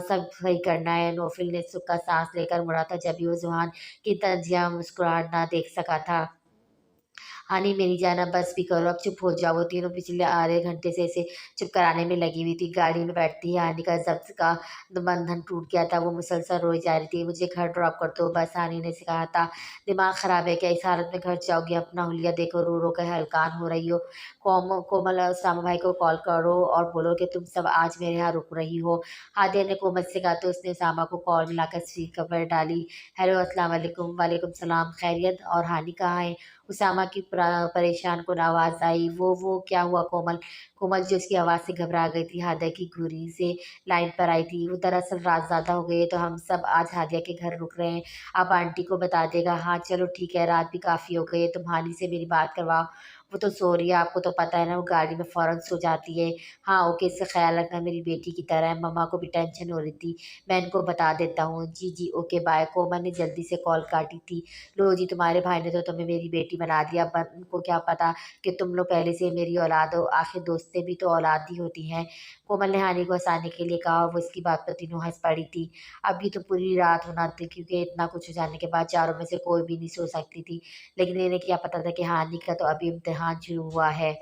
S1: सब सही करना है। नौफिल ने सुख का साँस लेकर मुड़ा था जब भी वो ज़ुहान की तंजिया मुस्कुराहट ना देख सका था। हानि मेरी जान अब बस भी करो, अब चुप हो जाओ। वो तीनों पिछले आधे घंटे से इसे चुप कराने में लगी हुई थी। गाड़ी में बैठती ही हानि का ज़ब्त का बंधन टूट गया था। वो मुसलसल रोई जा रही थी। मुझे घर ड्रॉप कर दो बस, हानि ने कहा था। दिमाग ख़राब है क्या? इस हालत में घर जाओगी? अपना हुलिया देखो, रो रो कर हलकान हो रही हो। कोमल और उसामा भाई को कॉल करो और बोलो कि तुम सब आज मेरे यहाँ रुक रही हो। हादिया ने कोमल से कहा तो उसने उसामा को कॉल मिलाकर स्पीकर पर डाली। हेलो अस्सलाम वालेकुम। वालेकुम सलाम, खैरियत? और हानि कहाँ है? उसामा की परेशान कुन आवाज़ आई। वो क्या हुआ कोमल? कोमल जो उसकी आवाज़ से घबरा गई थी, हादिया की घुरी से लाइन पर आई थी। वो दरअसल रात ज़्यादा हो गई है तो हम सब आज हादिया के घर रुक रहे हैं। आप आंटी को बता देगा। हाँ चलो ठीक है, रात भी काफ़ी हो गई है, तुम हानि से मेरी बात करवाओ। वो तो सो रही है, आपको तो पता है ना, वो गाड़ी में फ़ौरन सो जाती है। हाँ ओके, इसका ख्याल रखना, मेरी बेटी की तरह है। मम्मा को भी टेंशन हो रही थी, मैं इनको बता देता हूँ। जी जी ओके बाय। कोमल ने जल्दी से कॉल काटी थी। लो जी, तुम्हारे भाई ने तो तुम्हें मेरी बेटी बना दिया। पर उनको क्या पता कि तुम लोग पहले से मेरी औलाद हो। आखिर दोस्तें भी तो औलाद ही होती हैं। कोमल ने हानि को हंसाने के लिए कहा। वो इसकी बात पर तीनों हंस पड़ी थी। अभी तो पूरी रात होना थी क्योंकि इतना कुछ हो जाने के बाद चारों में से कोई भी नहीं सो सकती थी। लेकिन इन्हें क्या पता था कि हानि का तो अभी इम्तिहान शुरू हुआ है।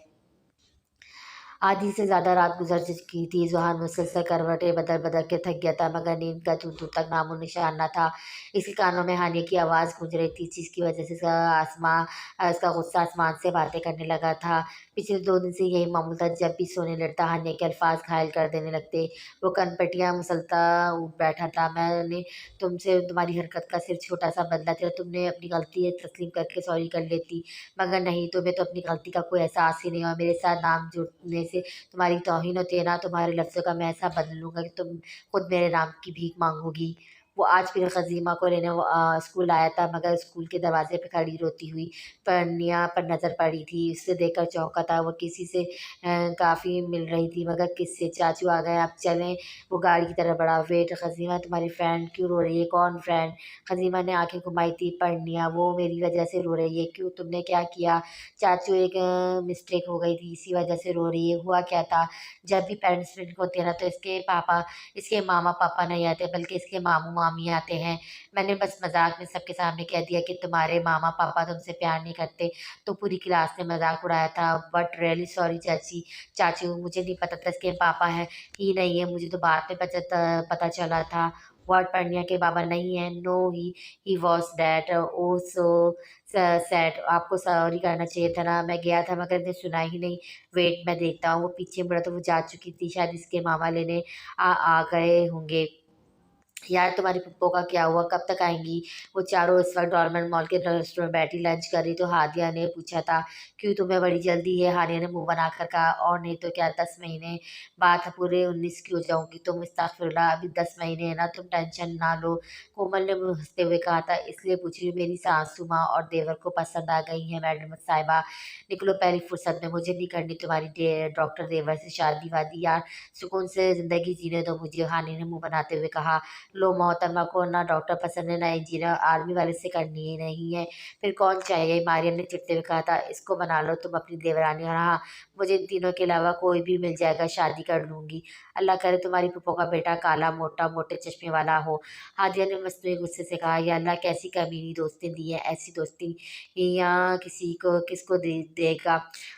S1: आधी से ज़्यादा रात गुजर चुकी थी। ज़ुहान मुसलसल करवटें बदल-बदल के थक गया था मगर नींद का दूर-दूर तक नामो-निशान न था। इसके कानों में हानिया की आवाज़ गूंज रही थी जिसकी वजह से इसका गुस्सा आसमान से बातें करने लगा था। पिछले 2 दिन से यही मामूल था, जब भी सोने लगता हानिया के अल्फाज घायल कर देने लगते। वो कनपटियाँ मसलता उठ बैठा था। मैंने तुमसे तुम्हारी हरकत का सिर्फ छोटा-सा बदला लिया। तुमने अपनी गलती तस्लीम करके सॉरी कर लेती, मगर नहीं, तुम्हें तो अपनी गलती का कोई एहसास ही नहीं हुआ। मेरे साथ नाम जुड़ने से तुम्हारी तौहीन होती है ना, तुम्हारे लफ्ज़ों का मैं ऐसा बदल लूँगा कि तुम खुद मेरे नाम की भीख माँगोगी। वो आज फिर ख़ज़ीमा को लेने स्कूल आया था मगर स्कूल के दरवाज़े पे खड़ी रोती हुई पन्निया पर नज़र पड़ी थी। उसे देखकर चौंका था। वो किसी से काफ़ी मिल रही थी मगर किससे? चाचू आ गए, अब चलें। वो गाड़ी की तरफ बढ़ा। वेट ख़ज़ीमा, तुम्हारी फ्रेंड क्यों रो रही है? कौन फ्रेंड? ख़ज़ीमा ने आँखें घुमाई थी। पन्निया, वो मेरी वजह से रो रही है। क्यों, तुमने क्या किया? चाचू एक मिस्टेक हो गई थी, इसी वजह से रो रही है। हुआ क्या था? जब भी पेरेंट्स मीटिंग होती है ना तो इसके मामा-पापा नहीं आते बल्कि इसके मामू-मामी आते हैं। मैंने बस मज़ाक में सबके सामने कह दिया कि तुम्हारे मामा-पापा तुमसे प्यार नहीं करते, तो पूरी क्लास ने मज़ाक उड़ाया था। बट रियली सॉरी चाचू, मुझे नहीं पता था इसके पापा हैं ही नहीं है, मुझे तो बाद में पता चला था। व्हाट? पढ़निया के बाबा नहीं है? No, he was dead. Oh so sad. आपको सॉरी करना चाहिए था ना, मैं गया था मगर इसने सुना ही नहीं। वेट मैं देखता हूँ। वो पीछे मुड़ा तो वो जा चुकी थी, शायद इसके मामा लेने आ गए होंगे। यार तुम्हारी पप्पो का क्या हुआ? कब तक आएँगी? वो चारों इस वक़्त डॉर्मन मॉल के रेस्टोरेंट में बैठी लंच कर रही तो हादिया ने पूछा था, क्यों तुम्हें बड़ी जल्दी है? हानिया ने मुँह बनाकर कहा, और नहीं तो क्या, 10 महीने बाद पूरे 19 की हो जाऊँगी तुम। अस्तगफिरुल्लाह, अभी 10 महीने है ना, तुम टेंशन ना लो। कोमल ने मुँह हँसते हुए कहा था, इसलिए पूछ रही हूँ मेरी सासू माँ और देवर को पसंद आ गई हैं मैडम साहिबा। निकलो पहली फुर्सत में, मुझे नहीं करनी तुम्हारी डॉक्टर देवर से शादी-वादी यार, सुकून से ज़िंदगी जीने दो मुझे। हानि ने मुँह बनाते हुए कहा। लो मोहतरमा को ना डॉक्टर पसंद है ना इंजीनियर, आर्मी वाले से करनी ही नहीं है, फिर कौन चाहेगा? मारियम ने चिढ़ते हुए कहा था। इसको बना लो तुम अपनी देवरानी, और हाँ, मुझे इन तीनों के अलावा कोई भी मिल जाएगा, शादी कर लूँगी। अल्लाह करे तुम्हारी फूफो का बेटा काला मोटा मोटे चश्मे वाला हो। हादिया ने मस्तूरी गुस्से से कहा, या अल्लाह कैसी कमीनी दोस्ती दी है, ऐसी दोस्ती यहाँ किसको देगा।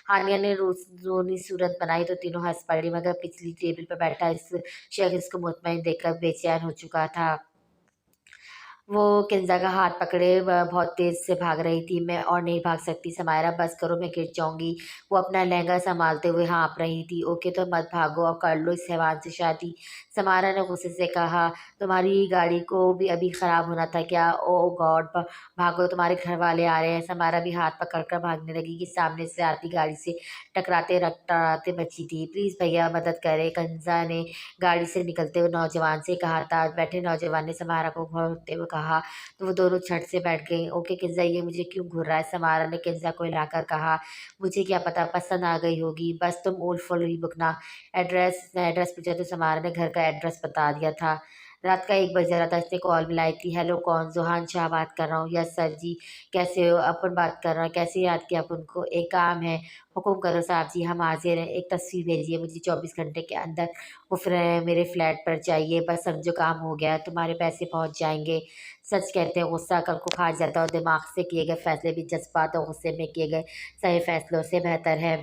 S1: हानिया ने रोनी सूरत बनाई तो तीनों हंस पड़ी मगर पिछली टेबल पर बैठा इस शख्स को मुतमईन देखकर बेचैन हो चुका था। वो किंज़ा का हाथ पकड़े बहुत तेज़ से भाग रही थी। मैं और नहीं भाग सकती समायरा, बस करो, मैं गिर जाऊँगी। वो अपना लहंगा सँभालते हुए हाँफ़ रही थी। ओके तो मत भागो और कर लो इस हैवान से शादी। समायरा ने गुस्से से कहा, तुम्हारी गाड़ी को भी अभी ख़राब होना था क्या? ओह गॉड! भागो, तुम्हारे घरवाले आ रहे हैं। समायरा भी हाथ पकड़ कर भागने लगी कि सामने से आती गाड़ी से टकराते बची थी। प्लीज़ भैया मदद करें, कंज़ा ने गाड़ी से निकलते हुए नौजवान से कहा था। बैठे नौजवान ने समायरा को घूरते हुए कहा, कहा तो वो दोनों झट से बैठ गई। ओके किंजा, ये मुझे क्यों घूर रहा है? समारा ने किंजा को हिलाकर कहा, मुझे क्या पता, पसंद आ गई होगी, बस तुम ओल्ड फॉल ही बुकना। एड्रेस पूछा तो समारा ने घर का एड्रेस बता दिया था। रात का 1 बज रहा था, इसने कॉल मिलाई थी। हेलो कौन? ज़ुहान शाह बात कर रहा हूँ। यस सर जी। कैसे हो? अपन बात कर रहा है। कैसे याद किया अपन को? एक काम है, हुक्म करो साहब जी, हम हाजिर हैं। एक तस्वीर भेजिए मुझे 24 घंटे के अंदर, वो मेरे फ्लैट पर चाहिए। बस समझो काम हो गया, तुम्हारे पैसे पहुंच जाएंगे। सच कहते हैं गुस्सा अकल को खा जाता है और दिमाग से किए गए फैसले भी जज्बात और गुस्से में किए गए सही फैसलों से बेहतर है।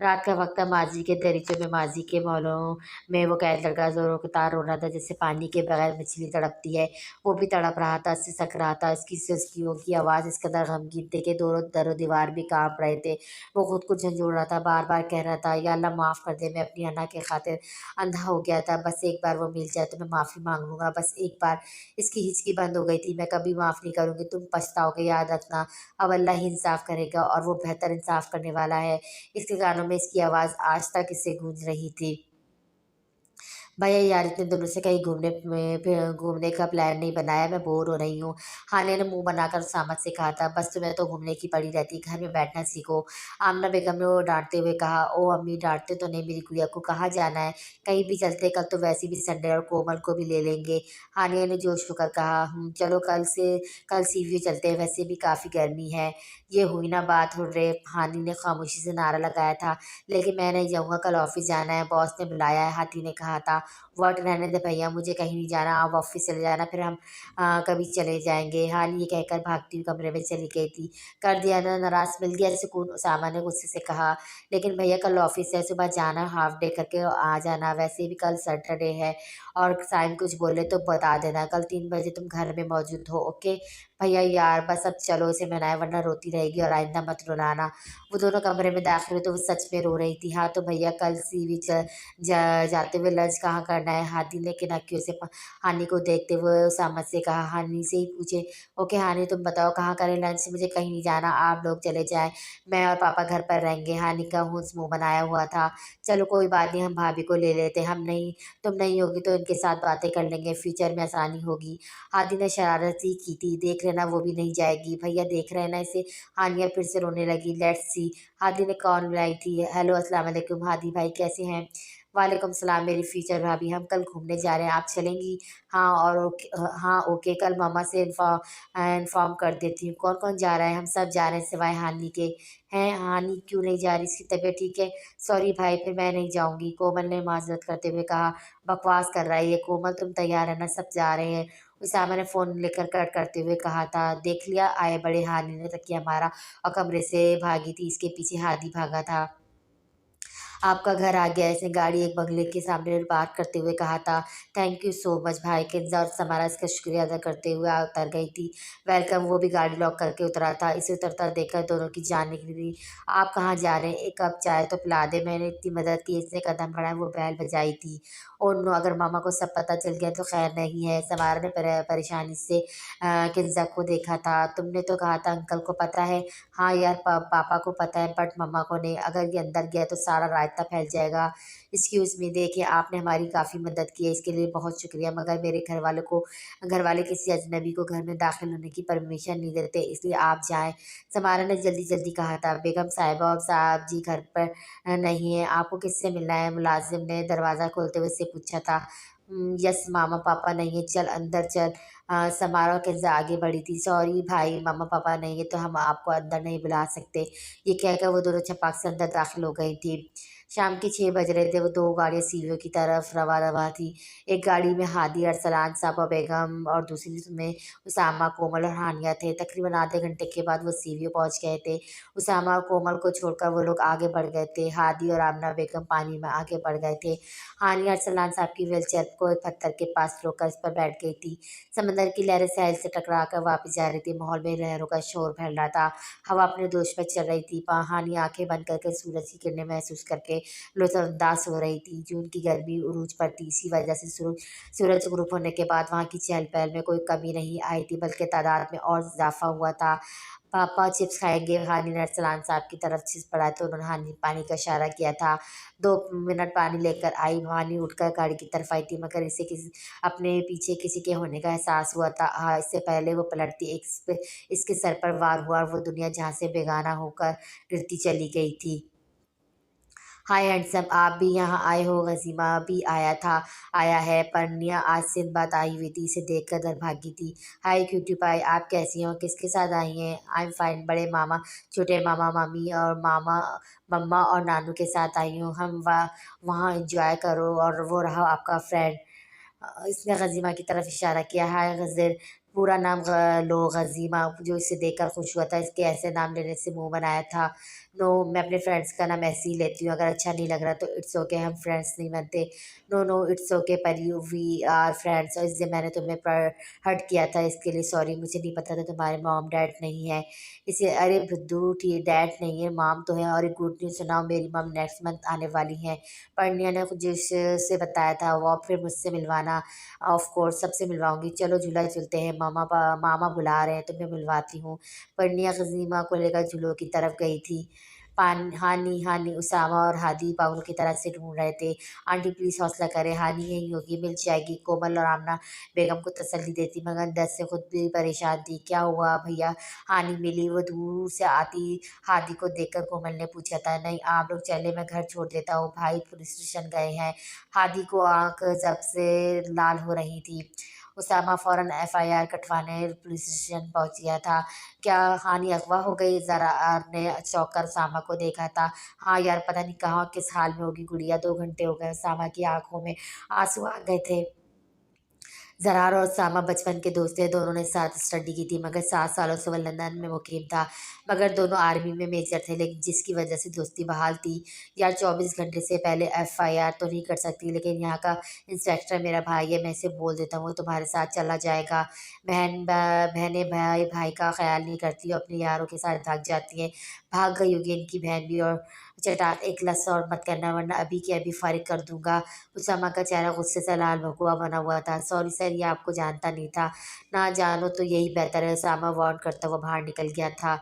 S1: रात का वक्त था, माजी के दरीचों में माजी के मौलों में वो कैद लड़का जोरों के तार रो रहा था, जैसे पानी के बगैर मछली तड़पती है। वो भी तड़प रहा था, सिसक रहा था। इसकी सिसकियों की आवाज़ इस कदर गमगीन थी कि दोनों दरो दीवार भी कांप रहे थे। वो खुद को झंझोड़ रहा था, बार बार कह रहा था, या अल्लाह माफ़ कर दे, मैं अपनी अना के खातिर अंधा हो गया था। बस एक बार वो मिल जाए तो मैं माफ़ी मांग लूँगा, बस एक बार। इसकी हिचकी बंद हो गई थी। मैं कभी माफ़ नहीं करूँगी, तुम पछताओगे, याद रखना। अब अल्लाह ही इंसाफ करेगा और वो बेहतर इंसाफ करने वाला है। इसके कानों में इसकी आवाज़ आज तक इससे गूंज रही थी। भैया यार, इतने दिनों से कहीं घूमने का प्लान नहीं बनाया, मैं बोर हो रही हूँ। हानिया ने मुंह बनाकर सामत से कहा था, बस तुम्हें तो घूमने की पड़ी रहती, घर में बैठना सीखो। आमना बेगम ने वो डांटते हुए कहा, ओ अम्मी डांटते तो नहीं, मेरी गुड़िया को कहाँ जाना है? कहीं भी चलते, कल तो वैसे भी संडे है और कोमल को भी ले लेंगे। हानिया ने जोश होकर कहा, चलो कल सीवीओ चलते हैं, वैसे भी काफ़ी गर्मी है। ये हुई ना बात। हो रहे हानि ने खामोशी से नारा लगाया था, लेकिन मैं नहीं जाऊँगा, कल ऑफिस जाना है, बॉस ने बुलाया है। हाथी ने कहा था, वर्क रहने दे भैया, मुझे कहीं नहीं जाना, आप ऑफिस चले जाना, फिर हम कभी चले जाएंगे। हाल ये कहकर भागती हुई कमरे में चली गई थी। कर दिया ना नाराज, मिल गया सुकून, उसामा ने गुस्से से कहा। लेकिन भैया कल ऑफिस है, सुबह जाना, हाफ डे करके आ जाना, वैसे भी कल सैटरडे है। और साइम कुछ बोले तो बता देना, कल 3 बजे तुम घर में मौजूद हो, ओके? भैया यार बस अब चलो, इसे मनाए वरना रोती रहेगी, और आइंदा मत रुलाना। वो दोनों कमरे में दाखिल हुए तो वो सच में रो रही थी। हाँ तो भैया कल सीवी जाते हुए लंच कहाँ करना है? हाथी ने किनकियों से हानि को देखते हुए उसामा से कहा। हानि से ही पूछे, ओके हानि तुम बताओ कहाँ करें लंच? मुझे कहीं नहीं जाना, आप लोग चले जाएं, मैं और पापा घर पर रहेंगे। हानि का हुंस मुंह बनाया हुआ था। चलो कोई बात नहीं, हम भाभी को ले लेते, हम नहीं, तुम नहीं होगी तो इनके साथ बातें कर लेंगे, फ्यूचर में आसानी होगी। हाथी ने शरारत ही की थी, देख लेना वो भी नहीं जाएगी। भैया देख रहे हैं ना इसे? हानिया फिर से रोने लगी। Let's see. हादी ने कॉल मिलाई थी। हेलो अस्सलाम वालेकुम हादी भाई, कैसे हैं? वालेकुम सलाम मेरी फ्यूचर भाभी, हम कल घूमने जा रहे हैं, आप चलेंगी? हाँ और ओके, हाँ ओके, कल मामा से इन्फॉर्म कर देती हूँ। कौन कौन जा रहा है? हम सब जा रहे हैं सिवाय हानि के। हैं? हानि क्यों नहीं जा रही? इसकी तबीयत ठीक है? सॉरी भाई, फिर मैं नहीं जाऊंगी, कोमल ने माजरत करते हुए कहा। बकवास कर रहा है ये कोमल, तुम तैयार है ना? सब जा रहे हैं। उसामा ने फ़ोन लेकर कट करते हुए कहा था। देख लिया, आए बड़े हानि ने तकिया मारा और कमरे से भागी थी, इसके पीछे हादी भागा था। आपका घर आ गया, इसने गाड़ी एक बंगले के सामने पार्क करते हुए कहा था। थैंक यू सो मच भाई। किंजा और समारा इसका शुक्रिया अदा करते हुए उतर गई थी। वेलकम। वो भी गाड़ी लॉक करके उतरा था। इसे उतरता देखकर दोनों की जान निकली थी। आप कहाँ जा रहे हैं? एक कप चाय तो पिला दे, मैंने इतनी मदद की। इसने कदम बढ़ाया, वो बैल बजाई थी। और नो, अगर मामा को सब पता चल गया तो खैर नहीं है। समारा ने परेशानी से किंजा को देखा था। तुमने तो कहा था अंकल को पता है। हाँ यार, पापा को पता है बट मम्मा को नहीं। अगर ये अंदर गया तो सारा रायता फैल जाएगा। एक्सक्यूज़ मी, देखिए आपने हमारी काफ़ी मदद की है, इसके लिए बहुत शुक्रिया, मगर मेरे घर वाले किसी अजनबी को घर में दाखिल होने की परमिशन नहीं देते, इसलिए आप जाएं। समारा ने जल्दी जल्दी कहा था। बेगम साहिबा और साहब जी घर पर नहीं है, आपको किससे मिलना है? मुलाजिम ने दरवाज़ा खोलते हुए उससे पूछा था। यस मामा पापा नहीं है, चल अंदर चल। समारोह के आगे बढ़ी थी। सॉरी भाई, मामा पापा नहीं है तो हम आपको अंदर नहीं बुला सकते। ये कहकर वो दोनों छपाक से अंदर दाखिल हो गई थी। शाम के 6 बज रहे थे। वो दो गाड़ियाँ सीवियों की तरफ रवा रवा थी। एक गाड़ी में हादी, अरसलान साहबा बेगम और दूसरी में उसामा, कोमल और हानिया थे। तकरीबन आधे घंटे के बाद वो सीवियो पहुंच गए थे। उसामा और कोमल को छोड़कर वो लोग आगे बढ़ गए थे। हादी और आमना बेगम पानी में आगे बढ़ गए थे। हानिया अरसलान साहब की व्हीलचेयर को एक पत्थर के पास रोककर इस पर बैठ गई थी। समंदर की लहरें साहिल से टकरा कर वापस जा रही थी। माहौल में लहरों का शोर फैल रहा था। हवा अपने दोष पर चल रही थी। हानि आंखें बंद करके सूरज की किरणें महसूस करके लुत्फ़अंदाज़ हो रही थी। जून की गर्मी उरूज पर थी, इसी वजह से सूरज गुरूब होने के बाद वहाँ की चहल-पहल में कोई कमी नहीं आई थी, बल्कि तादाद में और इज़ाफ़ा हुआ था। पापा चिप्स खाएँगे, हानि ने अरसलान साहब की तरफ चिप्स बढ़ाए तो उन्होंने हानि पानी का इशारा किया था। 2 मिनट पानी लेकर आई, हानि उठकर गाड़ी की तरफ आई थी, मगर इसे किसी अपने पीछे किसी के होने का एहसास हुआ था। इससे पहले वो पलटती इसके सर पर वार हुआ और वो दुनिया जहाँ से बेगाना होकर गिरती चली गई थी। हाय हैंडसम, आप भी यहाँ आए हो? गज़ीमा भी आया है। परनिया आज सिंदबाद आई हुई थी, इसे देखकर दर भागी थी। हाय क्यूटी पाई, आप कैसी हो? किसके साथ आई हैं? आई एम फाइन, बड़े मामा, छोटे मामा, मामी और मम्मा और नानू के साथ आई हूँ। हम वहाँ एंजॉय करो। और वो रहा आपका फ्रेंड। इसने गज़ीमा की तरफ इशारा किया। हाय गज़िर, पूरा नाम लो। गज़ीमा जो इसे देखकर खुश हुआ था, इसके ऐसे नाम लेने से मुँह बनाया था। नो, मैं अपने फ्रेंड्स का नाम ऐसे ही लेती हूँ, अगर अच्छा नहीं लग रहा तो इट्स ओके, हम फ्रेंड्स नहीं बनते। नो नो, इट्स ओके परी, वी आर फ्रेंड्स। और इसलिए मैंने तुम्हें हर्ट किया था, इसके लिए सॉरी। मुझे नहीं पता था तुम्हारे मॉम डैड नहीं है। इसे अरे बुद्धू, ठीक डैड नहीं है, मॉम तो है। और एक गुड न्यूज़ सुनाओ, मेरी मॉम नेक्स्ट मंथ आने वाली हैं। परनिया ने जिससे बताया था वो फिर मुझसे मिलवाना। ऑफ कोर्स सबसे मिलवाऊंगी। चलो झूला झूलते हैं, मामा बुला रहे हैं, तुम्हें मिलवाती हूँ। परनिया गज़ीमा को लेकर झूलों की तरफ गई थी। हानी उसामा और हादी पागलों की तरह से ढूंढ रहे थे। आंटी प्लीज हौसला करें, हानी यहीं होगी, मिल जाएगी। कोमल और आमना बेगम को तसल्ली देती, मगर अंदर से खुद भी परेशान थी। क्या हुआ भैया? हानी मिली, वो दूर से आती हादी को देखकर कोमल ने पूछा था। नहीं आप लोग चले, मैं घर छोड़ देता हूँ, भाई पुलिस स्टेशन गए हैं। हादी को आंख जब से लाल हो रही थी। उसामा फौरन एफआईआर कटवाने पुलिस स्टेशन पहुंच गया था। क्या हानि अगवा हो गई? ज़रा ने चौंक कर उसामा को देखा था। हाँ यार, पता नहीं कहाँ किस हाल में होगी गुड़िया, 2 घंटे हो गए। उसामा की आंखों में आंसू आ गए थे। ज़रार और सामा बचपन के दोस्त थे, दोनों ने साथ स्टडी की थी, मगर 7 सालों से वह लंदन में मुकीम था। मगर दोनों आर्मी में मेजर थे, लेकिन जिसकी वजह से दोस्ती बहाल थी। यार 24 घंटे से पहले एफआईआर तो नहीं कर सकती, लेकिन यहाँ का इंस्पेक्टर मेरा भाई है, मैं इसे बोल देता हूँ, वो तुम्हारे साथ चला जाएगा। बहनें भाई भाई का ख्याल नहीं करती, अपने यारों के साथ भाग जाती हैं। भाग गई होगी इनकी बहन भी। और चटाक एक लफ्ज़ और मत करना, वरना अभी के अभी फारिग कर दूंगा। उसामा का चेहरा गुस्से से लाल भगवा बना हुआ था। सॉरी सर, ये आपको जानता नहीं था। ना जानो तो यही बेहतर है, उसामा वार्न करता हुआ बाहर निकल गया था।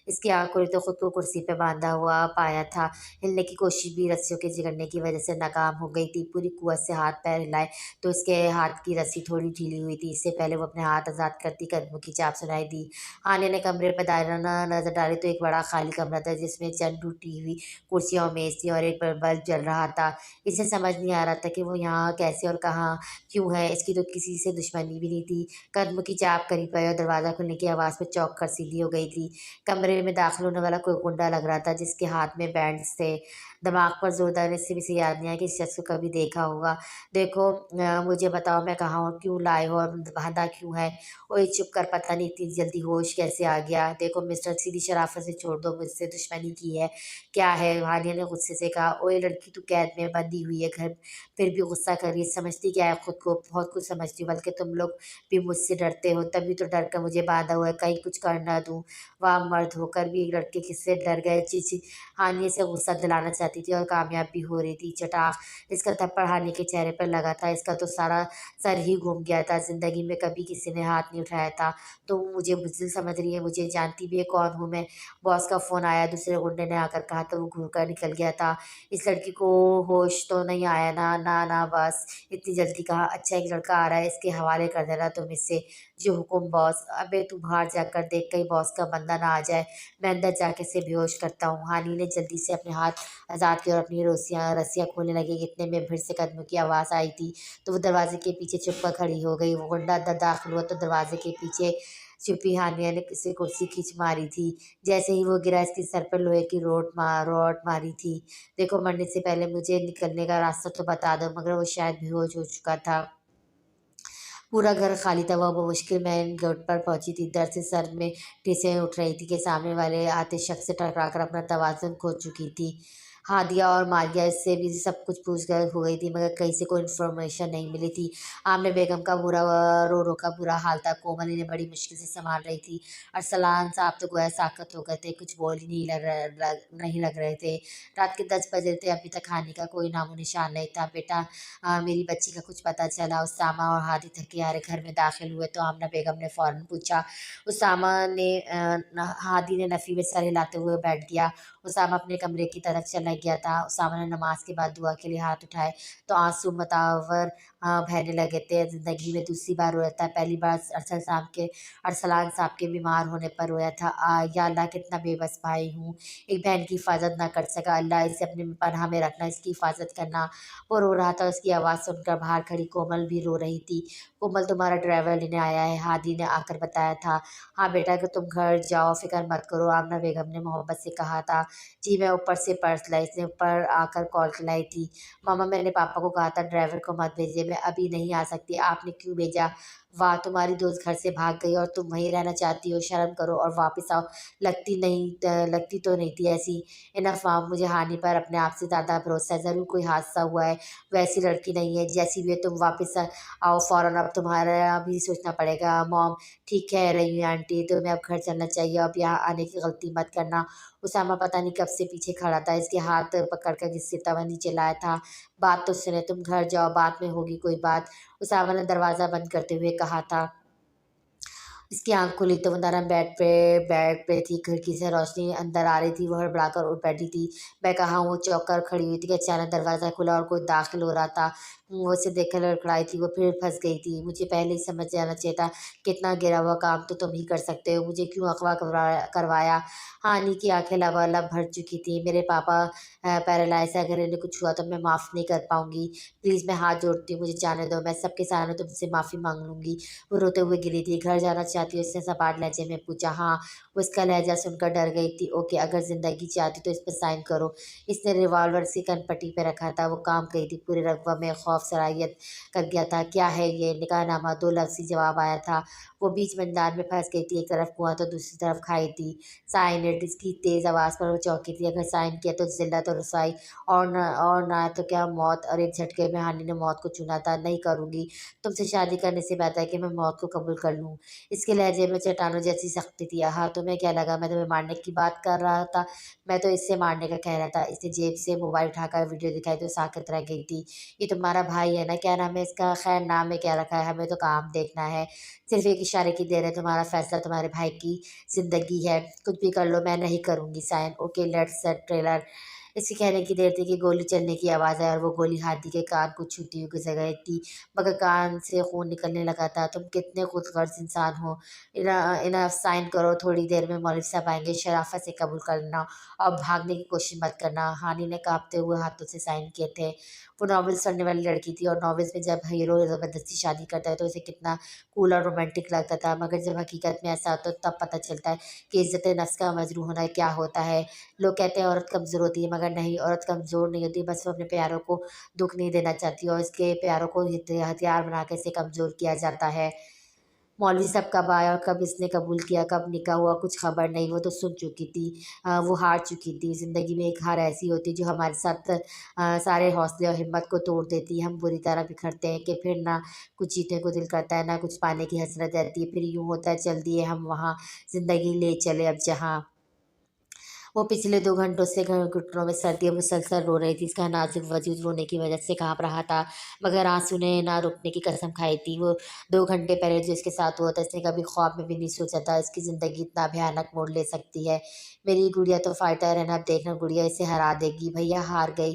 S1: इसकी आंखों ने तो खुद को कुर्सी पे बांधा हुआ पाया था। हिलने की कोशिश भी रस्सियों के जकड़ने की वजह से नाकाम हो गई थी। पूरी कुव्वत से हाथ पैर हिलाए तो उसके हाथ की रस्सी थोड़ी ढीली हुई थी। इससे पहले वो अपने हाथ आज़ाद करती कदमों की चाप सुनाई दी। आने ने कमरे पर दायराना नजर डाली तो एक बड़ा खाली कमरा था, जिसमें चंद टूटी हुई कुर्सियाँ और मेज थी और एक पर बल्ब जल रहा था। इसे समझ नहीं आ रहा था कि वो यहाँ कैसे और कहाँ क्यों है। इसकी तो किसी से दुश्मनी भी नहीं थी। कदम की चाप करीब आई और दरवाज़ा खुलने की आवाज़ में चौंक कर सीधी हो गई थी। कमरे में दाखिल होने वाला कोई गुंडा लग रहा था, जिसके हाथ में बैंड्स थे। दिमाग पर जोर डालने से भी इसे याद नहीं आया कि इस शख्स को कभी देखा होगा। देखो, मुझे बताओ मैं कहाँ हूँ, क्यों लाए हो और बांधा क्यों है? ओए चुप कर, पता नहीं इतनी जल्दी होश कैसे आ गया। देखो मिस्टर, सीधी शराफत से छोड़ दो, मुझसे दुश्मनी की है। क्या है? हानिया ने गुस्से से कहा। ओए लड़की, तू कैद में बंधी हुई है घर, फिर भी गुस्सा कर रही है। समझती क्या है खुद को? बहुत कुछ समझती हूँ, बल्कि तुम लोग भी मुझसे डरते हो, तभी तो डर कर मुझे बांधा हुआ है, कहीं कुछ कर ना दूँ। वाह, मर्द होकर भी एक लड़के किससे डर गए। चीची हानिया से गुस्सा दिलाना चाहती थी और कामयाब भी हो रही थी। चटाक इसका थप्पड़ हानिया के चेहरे पर लगा था। इसका तो सारा सर ही घूम गया था। जिंदगी में कभी किसी ने हाथ नहीं उठाया था। तो मुझे बुज़दिल समझ रही है? मुझे जानती भी है कौन हूँ मैं? बॉस का फ़ोन आया, दूसरे गुंडे ने आकर कहा तो वो घूर कर निकल गया था। इस लड़की को होश तो नहीं आया ना? ना ना, बस इतनी जल्दी कहा। अच्छा, एक लड़का आ रहा है, इसके हवाले कर देना तुम इसे। जो हुक्म बॉस। अबे तू बाहर जाकर देख, कहीं बॉस का बंदा ना आ जाए, मैं अंदर जाके इसे बेहोश करता हूँ। हानि ने जल्दी से अपने हाथ आज़ाद किए और अपनी रस्सियाँ खोलने लगी। इतने में फिर से कदमों की आवाज़ आई थी, तो वो दरवाजे के पीछे चुप कर खड़ी हो गई। वो गुंडा अंदर दाखिल हुआ तो दरवाजे के पीछे छुपी हानिया ने किसी कुर्सी खींच मारी थी। जैसे ही वो गिरा, इसके सर पर लोहे की रॉड मारी थी। देखो, मरने से पहले मुझे निकलने का रास्ता तो बता दो, मगर वो शायद बेहोश हो चुका था। पूरा घर खाली था। वह मुश्किल मेन गेट पर पहुंची थी। दर्द से सर में टिसें उठ रही थी कि सामने वाले आते शख्स से टकराकर अपना तवाज़ुन खो चुकी थी। हादिया और मारिया से भी सब कुछ पूछ गए हो गई थी, मगर कहीं से कोई इन्फॉर्मेशन नहीं मिली थी। आमने बेगम का रो रो का बुरा हाल था। कोमल इन्हें बड़ी मुश्किल से संभाल रही थी। अरसलान साहब तो गोया साकत हो गए थे, कुछ बोल ही नहीं लग रहे थे। रात के 10 बजे थे, अभी तक खाने का कोई नामो निशान नहीं था। बेटा, मेरी बच्ची का कुछ पता चला? उसामा और हादी थके हारे घर में दाखिल हुए तो आमना बेगम ने फौरन पूछा। उसामा ने हादी ने नफ़ी में सर हिलाते हुए बैठ दिया। उसामा अपने कमरे की तरफ चला गया था। उसामा ने नमाज के बाद दुआ के लिए हाथ उठाए तो आंसू मुतावर बहने लगे थे। ज़िंदगी में दूसरी बार रोया था, पहली बार अरसलान साहब के बीमार होने पर रोया था। या अल्लाह, कितना बेबस भाई हूँ, एक बहन की हिफाजत ना कर सका। अल्लाह, इसे अपने पनाह में रखना, इसकी हिफाजत करना। वो रो रहा था, उसकी आवाज़ सुनकर बाहर खड़ी कोमल भी रो रही थी। कोमल, तुम्हारा ड्राइवर लेने आया है, हादी ने आकर बताया था। हाँ बेटा, कि तुम घर जाओ, फिक्र मत करो, आमना बेगम ने मोहब्बत से कहा था। जी, मैं ऊपर से पर्स लाई, इसने ऊपर आकर कॉल लाई थी। मामा, मैंने पापा को कहा था ड्राइवर को मत भेजिए, मैं अभी नहीं आ सकती, आपने क्यों भेजा? वाह, तुम्हारी दोस्त घर से भाग गई और तुम वहीं रहना चाहती हो, शर्म करो और वापस आओ। लगती तो नहीं थी ऐसी। इनफ माम, मुझे हानि पर अपने आप से ज़्यादा भरोसा है, ज़रूर कोई हादसा हुआ है, वैसी लड़की नहीं है, जैसी भी है तुम वापस आओ फ़ौरन, अब तुम्हारा भी सोचना पड़ेगा। मॉम, ठीक कह रही हैं आंटी, तुम्हें अब घर चलना चाहिए, अब यहाँ आने की गलती मत करना। उसामा पता नहीं कब से पीछे खड़ा था, इसके हाथ पकड़कर घसीटता हुआ नीचे लाया था। बात तो सुने, तुम घर जाओ, बाद में होगी कोई बात, उसामा ने दरवाज़ा बंद करते हुए कहा था। इसकी आँख खुली तो वो नरम बेड पे थी। खिड़की से रोशनी अंदर आ रही थी। वो हड़बड़ाकर उठ बैठी थी। मैं कहाँ हूँ? चौंक कर खड़ी हुई थी कि अचानक दरवाज़ा खुला और कोई दाखिल हो रहा था। वो उसे देखकर लड़खड़ाई थी। वो फिर फँस गई थी। मुझे पहले ही समझ जाना चाहिए था कि इतना गिरा हुआ काम तो तुम ही कर सकते हो। मुझे क्यों अगवा करवाया? हानि की आँखें लबालब भर चुकी थी। मेरे पापा पैरालाइज़ है, अगर इन्हें कुछ हुआ तो मैं माफ़ नहीं कर पाऊँगी। प्लीज़, मैं हाथ जोड़ती हूँ, मुझे जाने दो। मैं सबके सामने तुमसे माफ़ी माँग लूँगी। वो रोते हुए गिरी थी। घर जाना चाहती हो? उसने सपाट लहजे में पूछा। हाँ। वो इसका लहजा सुनकर डर गई थी। ओके, अगर ज़िंदगी चाहती तो इस पर साइन करो। इसने रिवॉल्वर उसकी कनपट्टी पे रखा था। वो काम गई थी। पूरे रकबा में खौफ सरायत कर गया था। क्या है ये? निकाहनामा, दो लफ्ज़ी जवाब आया था। वो बीच मैदान में फंस गई थी। एक तरफ कुआं तो दूसरी तरफ खाई थी। साइन इट, इसकी तेज़ आवाज़ पर वो चौंकी थी। अगर साइन किया तो जिल्लत और रसाई, और ना तो क्या मौत। और एक झटके में हानि ने मौत को चुना था। नहीं करूँगी, तुमसे शादी करने से बेहतर है कि मैं मौत को कबूल कर लूँ। इसके लहजे में चट्टानों जैसी सख्ती थी। हाँ, तुम्हें क्या लगा मैं तुम्हें मारने की बात कर रहा था? मैं तो इससे मारने का कह रहा था। इसने जेब से मोबाइल उठाकर वीडियो दिखाई तो साकत रह गई थी। ये तुम्हारा भाई है ना? क्या नाम है इसका? खैर, नाम में क्या रखा है, हमें तो काम देखना है। सिर्फ एक इशारे की देर है। तुम्हारा फैसला तुम्हारे भाई की ज़िंदगी है। कुछ भी कर लो, मैं नहीं करूँगी sign. Okay, let's set trailer. इसके कहने की देर थी कि गोली चलने की आवाज़ आई और वो गोली हाथी के कान को छूती हुई गुजर गई थी, मगर कान से खून निकलने लगा था। तुम कितने खुदगर्ज इंसान हो। इनफ, साइन करो, थोड़ी देर में मौलवी साहब आएंगे। शराफत से कबूल करना और भागने की कोशिश मत करना। हानि ने कांपते हुए हाथों से साइन किए थे। वो नॉवेल्स पढ़ने वाली लड़की थी और नॉवेल्स में जब हीरो ज़बरदस्ती शादी करता है तो उसे कितना कूल और रोमांटिक लगता था, मगर जब हकीकत में ऐसा होता है तब पता चलता है कि इज्जत नफ्स का मजरूह होना क्या होता है। लोग कहते हैं औरत कमज़ोर होती है, मगर नहीं, औरत कमज़ोर नहीं होती, बस वो अपने प्यारों को दुःख नहीं देना चाहती और इसके प्यारों को हथियार बना के इसे कमज़ोर किया जाता है। मौलवी साहब कब आया और कब इसने कबूल किया, कब निकाह हुआ, कुछ खबर नहीं। वो तो सुन चुकी थी। वो हार चुकी थी। ज़िंदगी में एक हार ऐसी होती है जो हमारे साथ सारे हौसले और हिम्मत को तोड़ देती है। हम बुरी तरह बिखरते हैं कि फिर ना कुछ जीतने को दिल करता है, ना कुछ पाने की हसरत रहती है। फिर यूँ होता है, चल दिए हम वहाँ, ज़िंदगी ले चले अब जहाँ। वो पिछले 2 घंटों से घुटनों में सर्दी मुसलसल रो रही थी। इसका नाज़ुक वजूद रोने की वजह से काँप रहा था, मगर आँसू ने ना रुकने की कसम खाई थी। वो 2 घंटे पहले जो इसके साथ हुआ था, इसने कभी ख्वाब में भी नहीं सोचा था इसकी ज़िंदगी इतना भयानक मोड़ ले सकती है। मेरी गुड़िया तो फाइटर है ना, अब देखना गुड़िया इसे हरा देगी। भैया हार गई।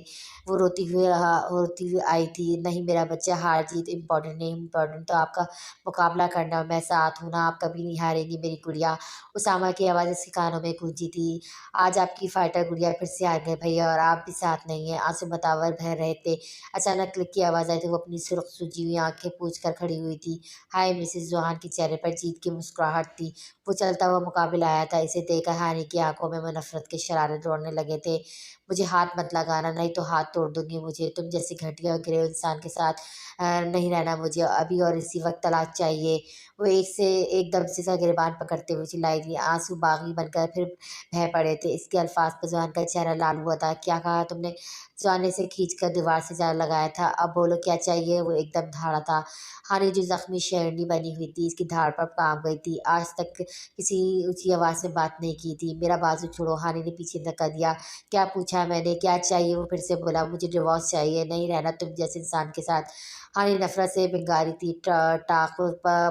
S1: वो रोती हुई आई थी। नहीं मेरा बच्चा, हार-जीत इम्पोर्टेंट नहीं, इम्पोर्टेंट तो आपका मुकाबला करना, मैं साथ हूँ ना, आप कभी नहीं हारेंगी मेरी गुड़िया। उसामा की आवाज़ इसके कानों में गूंजी थी। आज आपकी फाइटर गुड़िया फिर से आ गए भैया, और आप भी साथ नहीं हैं। आंसू बतावर बह रहे थे। अचानक क्लिक की आवाज़ आई तो वो अपनी सुर्ख सूजी हुई आंखें पूंछ कर खड़ी हुई थी। हाय, मिसेस जोहान के चेहरे पर जीत की मुस्कुराहट थी। वो चलता हुआ मुकाबिला आया था। इसे देखकर हानि की आंखों में वो नफरत के शरारे दौड़ने लगे थे। मुझे हाथ मत लगाना, नहीं तो हाथ तोड़ दूंगी। मुझे तुम जैसे घटिया और गिरे इंसान के साथ नहीं रहना। मुझे अभी और इसी वक्त तलाक चाहिए। वो एकदम से सा गिरबान पकड़ते हुए चिल्लाई थी। आंसू बागी बनकर फिर बह पड़े थे। इसके अल्फाज पर जॉन का चेहरा लाल हुआ था। क्या कहा तुमने? जॉन ने इसे खींच कर दीवार से जा लगाया था। अब बोलो क्या चाहिए? वो एकदम ढाड़ा था। हानि जो जख्मी शेरनी बनी हुई थी, इसकी धाड़ पर काम गई थी। आज तक किसी ऊंची आवाज़ में बात नहीं की थी। मेरा बाजू छोड़ो, हानि ने पीछे धक्का दिया। क्या पूछा मैंने? क्या चाहिए? वो फिर से बोला, मुझे डिवोर्स चाहिए, नहीं रहना तुम जैसे इंसान के साथ। हानि नफरत से भिंगारी थी। टाक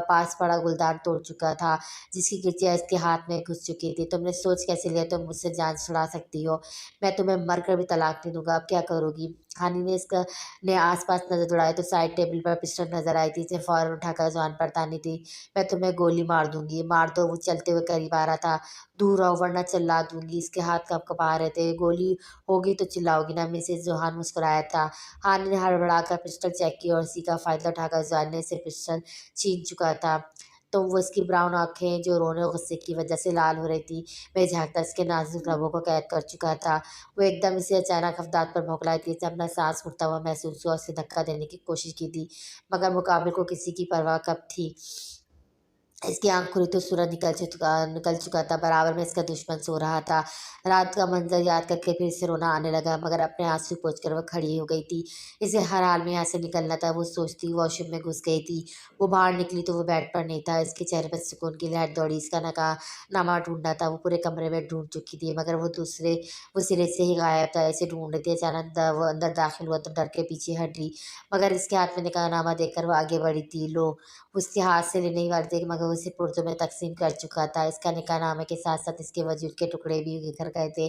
S1: पास पड़ा गुलदान तोड़ चुका था, जिसकी गिरचियाँ इसके हाथ में घुस चुकी थी। तुमने सोच कैसे लिया तुम मुझसे जान छुड़ा सकती हो? मैं तुम्हें मर कर भी तलाक नहीं दूंगा। अब क्या करोगी? हानि ने आसपास नजर दौड़ाई तो साइड टेबल पर पिस्टल नजर आई थी। इसे फौरन उठाकर जॉन पर तानी थी। मैं तुम्हें गोली मार दूंगी। मार दो। वो चलते हुए करीब आ रहा था। दूर रहो वरना चिल्ला दूंगी। इसके हाथ कँपा रहे थे। गोली होगी तो चिल्लाओगी ना? मिसेज जोहान मुस्कुराया था। हानि ने हड़बड़ाकर पिस्टल चेक की और इसी का फायदा उठाकर जॉन ने से पिस्टल छीन चुका था। तो वो इसकी ब्राउन आंखें जो रोने और गुस्से की वजह से लाल हो रही थी, मैं झाँकता इसके नाजुक लबों को कैद कर चुका था। वो एकदम इसे अचानक हफ्ताद पर भौंकलाई थी। इसे अपना सांस फूलता हुआ महसूस हुआ। उसे धक्का देने की कोशिश की थी, मगर मुकाबिल को किसी की परवाह कब थी। इसकी आँख खुली तो सूरज निकल चुका था। बराबर में इसका दुश्मन सो रहा था। रात का मंज़र याद करके फिर से रोना आने लगा, मगर अपने आँसू पोंछकर वह खड़ी हो गई थी। इसे हर हाल में यहाँ से निकलना था। वो सोचती वॉशरूम में घुस गई थी। वो बाहर निकली तो वो बेड पर नहीं था। इसके चेहरे पर सुकून की लहर दौड़ी। इसका नामा ढूँढना था। वो पूरे कमरे में ढूँढ चुकी थी, मगर वो सिरे से ही गायब था। इसे ढूँढ रही थी। अचानक वो अंदर दाखिल हुआ तो डर के पीछे हट रही, मगर इसके हाथ में निकाहनामा देखकर वो आगे बढ़ी थी। लो, उसके हाथ से लेने ही वाली थी, मगर वो इसे पुर्जों में तकसीम कर चुका था। इसका निकाहनामे के साथ साथ इसके वजूद के टुकड़े भी बिखर गए थे।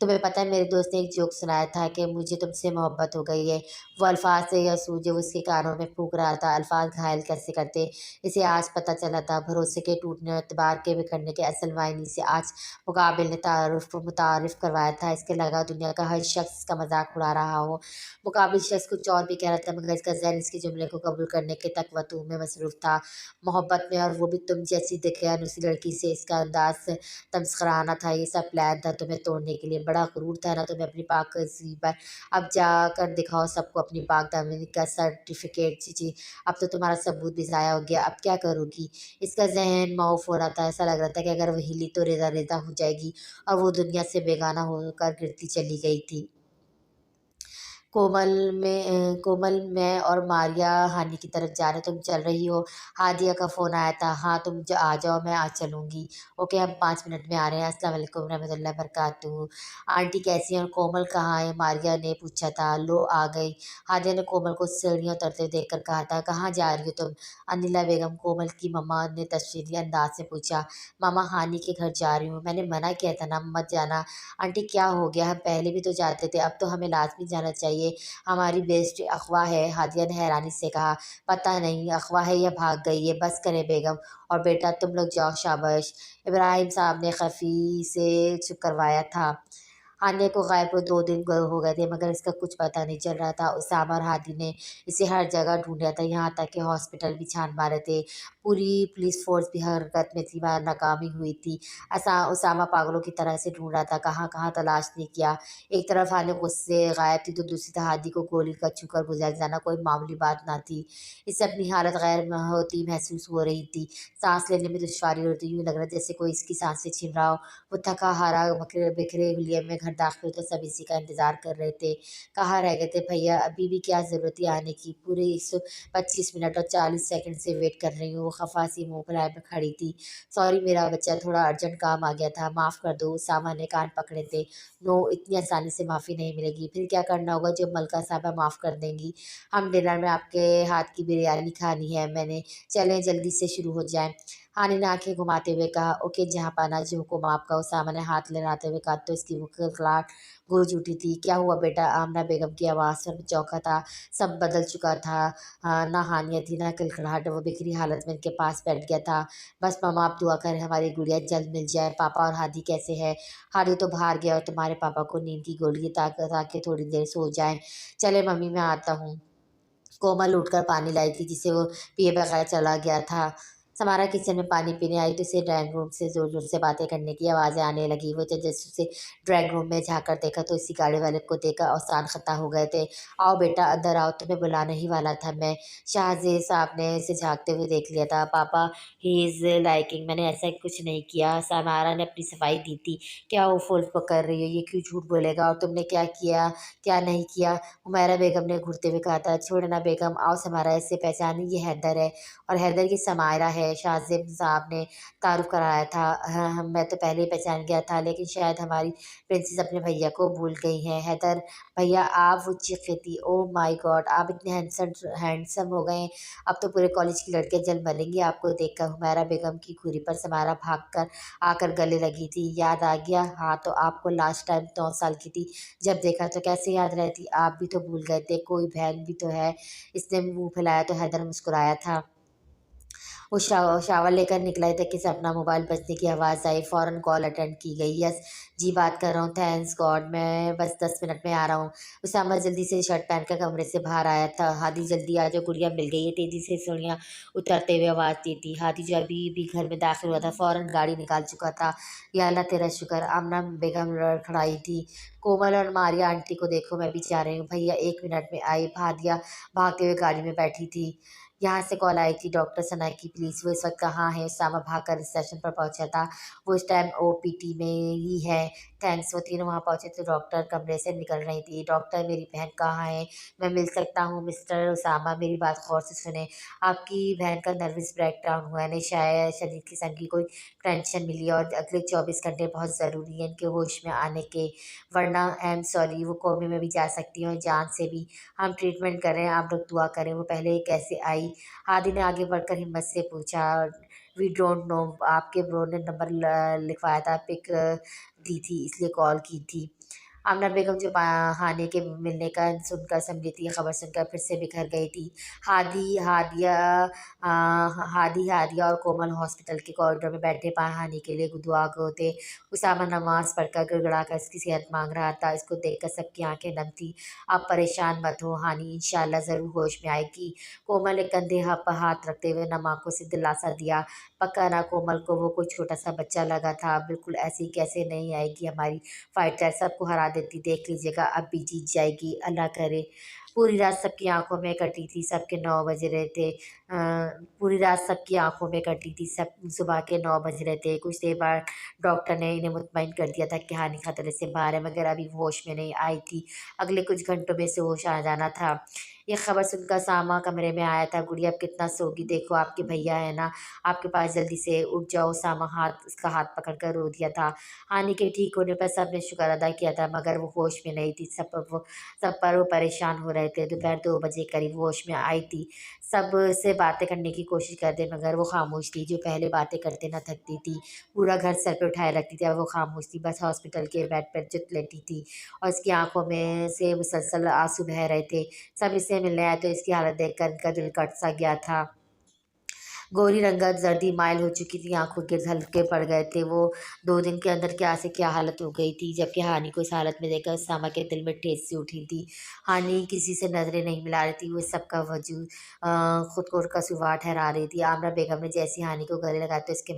S1: तुम्हें पता है, मेरे दोस्त ने एक जोक सुनाया था कि मुझे तुमसे मोहब्बत हो गई है। वो अल्फाज से या सूझे उसके कानों में फूंक रहा था। अल्फाज घायल कैसे करते, इसे आज पता चला था। भरोसे के टूटने और एतबार के बिखरने के असल मायने से आज मुकाबिल ने मुतारिफ करवाया था। इसके लगा दुनिया का हर शख्स इसका मजाक उड़ा रहा हो। मुकाबिल शख्स कुछ और भी कह रहा था, मगर इसका ज़हन इसके जुमले को कबूल करने के तक वतू में मसरूफ़ था। मोहब्बत में, और वो भी तुम जैसी दकियानुसी लड़की से। इसका अंदाज तमस्कराना था। ये सब प्लान था तुम्हें तोड़ने के लिए। बड़ा गुरूर था ना तुम्हें अपनी पाकज़ी पर। अब जाकर दिखाओ सबको अपनी पाकदामनी का सर्टिफिकेट। जी, अब तो तुम्हारा सबूत भी ज़ाया हो गया। अब क्या करोगी? इसका जहन मौफ हो रहा था। ऐसा लग रहा था कि अगर वो हिली तो रेजा रेजा हो जाएगी, और वो दुनिया से बेगाना होकर गिरती चली गई थी। कोमल, मैं और मारिया हानि की तरफ जा रहे। तुम चल रही हो? हादिया का फ़ोन आया था। हाँ, तुम आ जाओ, मैं आज चलूँगी। ओके, हम 5 मिनट में आ रहे हैं। अस्सलाम वालेकुम रहमतुल्लाह बरकातहू। आंटी कैसी हैं और कोमल कहाँ है? मारिया ने पूछा था। लो आ गई। हादिया ने कोमल को सीढ़ियाँ उतरते हुए देखकर कहा था। कहाँ जा रही हो तुम? अनिला बेगम, कोमल की मम्मा ने तशरीफ़ी अंदाज से पूछा। मामा, हानि के घर जा रही हूँ। मैंने मना किया था ना मत जाना। आंटी क्या हो गया? हम पहले भी तो जाते थे, अब तो हमें लाज़मी जाना चाहिए। हमारी बेइज्जती अफ़वाह है, हादिया ने हैरानी से कहा। पता नहीं अफ़वाह है या भाग गई है। बस करें बेगम और बेटा, तुम लोग जाओ। शाबाश। इब्राहिम साहब ने खफ़ी से चुप करवाया था। हानिया को गायब हुए 2 दिन हो गए थे, मगर इसका कुछ पता नहीं चल रहा था। उसामा और हादी ने इसे हर जगह ढूंढा था, यहाँ तक कि हॉस्पिटल भी छान मारे थे। पूरी पुलिस फोर्स भी हरकत में थी, मगर नाकामी हुई थी। उसामा पागलों की तरह से ढूंढ रहा था, कहाँ कहाँ तलाश नहीं किया। एक तरफ हानि गुस्से गायब थी, तो दूसरी तरफ हादी को गोली का छूकर गुजर जाना कोई मामूली बात ना थी। इसे अपनी हालत गैर होती महसूस हो रही थी। सांस लेने में दुश्वारी हो रही थी। यूँ लग रहा जैसे कोई इसकी सांसें छीन रहा हो। वो थका हारा बिखरे हुलिये में घर दाखिल तो सब इसी का इंतज़ार कर रहे थे। कहाँ रह गए थे भैया? अभी भी क्या ज़रूरत थी आने की? पूरे 125 मिनट और 40 सेकंड से वेट कर रही हूँ। वो खफा सी मुँह फुलाए में खड़ी थी। सॉरी मेरा बच्चा, थोड़ा अर्जेंट काम आ गया था, माफ़ कर दो। उसामा ने कान पकड़े थे। नो, इतनी आसानी से माफ़ी नहीं मिलेगी। फिर क्या करना होगा जो मलका साहबा माफ़ कर देंगी? हम डिनर में आपके हाथ की बिरयानी खानी है मैंने। चलें जल्दी से शुरू हो जाए। हानि ने आंखें घुमाते हुए कहा। ओके जहाँ पाना जी हुकुम आपका। उसामा ने हाथ लहराते हुए कहा तो इसकी खिलखिलाहट गूंज उठी थी। क्या हुआ बेटा? आमना बेगम की आवाज़ पर चौंका था। सब बदल चुका था। ना हानिया थी ना खिलखिलाहट। वो बिखरी हालत में इनके पास बैठ गया था। बस मामा आप दुआ करें हमारी गुड़िया जल्द मिल जाए। पापा और हादी कैसे है? हादी तो बाहर गया और तुम्हारे पापा को नींद की गोली ताकि थोड़ी देर सो जाए। चले मम्मी मैं आता हूँ। कोमल उठकर पानी लाई थी, जिसे वो पिए बगैर चला गया था। समारा किचन में पानी पीने आई तो उसे ड्राइंग रूम से ज़ोर ज़ोर से बातें करने की आवाज़ें आने लगी। वो जब जैसे उसे ड्राइंग रूम में झाँक कर देखा तो उसी गाड़ी वाले को देखा और शान खता हो गए थे। आओ बेटा अंदर आओ, तुम्हें बुलाने ही वाला था मैं। शाहज़ेब साहब ने उसे झाँकते हुए देख लिया था। पापा ही इज़ लाइकिंग, मैंने ऐसा कुछ नहीं किया। समारा ने अपनी सफाई दी थी। क्या वो फुल कर रही हो, ये क्यों झूठ बोलेगा, और तुमने क्या किया क्या नहीं किया? हुमैरा बेगम ने घूरते हुए कहा था। छोड़ना बेगम, आओ समारा इससे पहचानी, ये हैदर है और हैदर की समायरा है। शाहज़ेब साहब ने तारुफ कराया था। हाँ, मैं तो पहले ही पहचान गया था, लेकिन शायद हमारी प्रिंसेस अपने भैया को भूल गई हैं। हैदर भैया आप, वो चीख थी। ओह माय गॉड, आप इतने हैंडसम हो गए हैं, अब तो पूरे कॉलेज की लड़कियां जल मरेंगी आपको देखकर। हुमैरा बेगम की खूरी पर समारा भाग कर आकर गले लगी थी। याद आ गया? हाँ, तो आपको लास्ट टाइम 9 साल की थी जब देखा, तो कैसे याद रहती? आप भी तो भूल गए थे, कोई बहन भी तो है। इसने मुंह फैलाया तो हैदर मुस्कुराया था। वो शावर लेकर निकला था कि अपना मोबाइल बजने की आवाज़ आई। फ़ौरन कॉल अटेंड की गई। यस जी, बात कर रहा हूँ। थैंक्स गॉड, मैं बस 10 मिनट में आ रहा हूँ। उसामा जल्दी से शर्ट पहनकर कमरे से बाहर आया था। हादी जल्दी आ जाओ, गुड़िया मिल गई है, तेज़ी से सीढ़ियाँ उतरते हुए आवाज़ दी थी। हादी जो अभी भी घर में दाखिल हुआ था फ़ौरन गाड़ी निकाल चुका था। या अल्लाह तेरा शुक्र, आमना बेगम लड़खड़ाई थी। कोमल और मारिया आंटी को देखो, मैं भी जा रही हूँ। भैया 1 मिनट में आई। हादिया भागते हुए गाड़ी में बैठी थी। यहाँ से कॉल आई थी डॉक्टर सना की, प्लीज़। वो इस वक्त कहाँ है? उसामा भागकर रिसेप्शन पर पहुंचा था। वो इस टाइम ओपीटी में ही है। थैंक्स। वो तीनों वहाँ पहुंचे तो डॉक्टर कमरे से निकल रही थी। डॉक्टर मेरी बहन कहाँ है? मैं मिल सकता हूँ मिस्टर उसामा? मेरी बात गौर से सुने। आपकी बहन का नर्वस ब्रेकडाउन हुआ है, इन्हें शायद शरीर किस्म की कोई टेंशन मिली है और अगले 24 घंटे बहुत ज़रूरी है इनके होश में आने के, वरना आई एम सॉरी वो कोमे में भी जा सकती हैं और जान से भी। हम ट्रीटमेंट कर रहे हैं, आप लोग दुआ करें। वो पहले कैसे आई? हादी ने आगे बढ़कर हिम्मत से पूछा। वी डोंट नो, आपके ब्रो ने नंबर लिखवाया था, पिक दी थी इसलिए कॉल की थी। आमना बेगम जो हानि के मिलने का सुनकर समझी थी, खबर सुनकर फिर से बिखर गई थी। हादी हादिया हादिया और कोमल हॉस्पिटल के कॉरिडोर में बैठे हानि के लिए दुआ गो थे। उसामा नमाज पढ़कर गिड़गड़ा कर इसकी सेहत मांग रहा था। इसको देखकर सबकी आंखें नम थी। आप परेशान मत हो हानि, इंशाल्लाह ज़रूर होश में आएगी। कोमल एक कंधे पर हाथ रखते हुए नमाको से दिलासा दिया। पक्का ना? कोमल को वो कोई छोटा सा बच्चा लगा था। बिल्कुल ऐसी कैसे नहीं आएगी हमारी फाइटर, सबको हरा देती, देख लीजिएगा अब भी जीत जाएगी, अल्लाह करे। पूरी रात सबकी आंखों में कटी थी, सबके 9 बज रहे थे। पूरी रात सबकी आंखों में कटी थी, सब सुबह के 9 बज रहे थे। कुछ देर बाद डॉक्टर ने इन्हें मुतमईन कर दिया था कि हानि खतरे से बाहर है, मगर अभी वो होश में नहीं आई थी। अगले कुछ घंटों में से होश आ जाना था। ये खबर सुनकर सामा कमरे में आया था। गुड़िया अब कितना सोगी, देखो आपके भैया है ना आपके पास, जल्दी से उठ जाओ। सामा उसका हाथ पकड़कर रो दिया था। हानि के ठीक होने पर सबने शुक्र अदा किया था, मगर वो होश में नहीं थी। सब पर वो परेशान हो रहे थे। दोपहर 2 बजे करीब वो होश में आई थी। सब से बातें करने की कोशिश करते, मगर वो खामोश थी। जो पहले बातें करते न थकती थी, पूरा घर सर पे उठाए रखती थी, अब वो खामोश थी। बस हॉस्पिटल के बेड पर जुट लेटी थी और इसकी आंखों में से मुसलसल आंसू बह रहे थे। सब इससे मिलने आए तो इसकी हालत देखकर इनका दिल कट सा गया था। गोरी रंगत जर्दी माइल हो चुकी थी, आंखों के हल्के पड़ गए थे। वो 2 दिन के अंदर क्या से क्या हालत हो गई थी, जबकि हानि को इस हालत में देखकर सामा के दिल में ठेस सी उठी थी। हानि किसी से नजरें नहीं मिला रही थी, वो सबका वजूद खुद को कसूरवार ठहरा रही थी। आमना बेगम ने जैसी हानि को गले लगाया तो इसके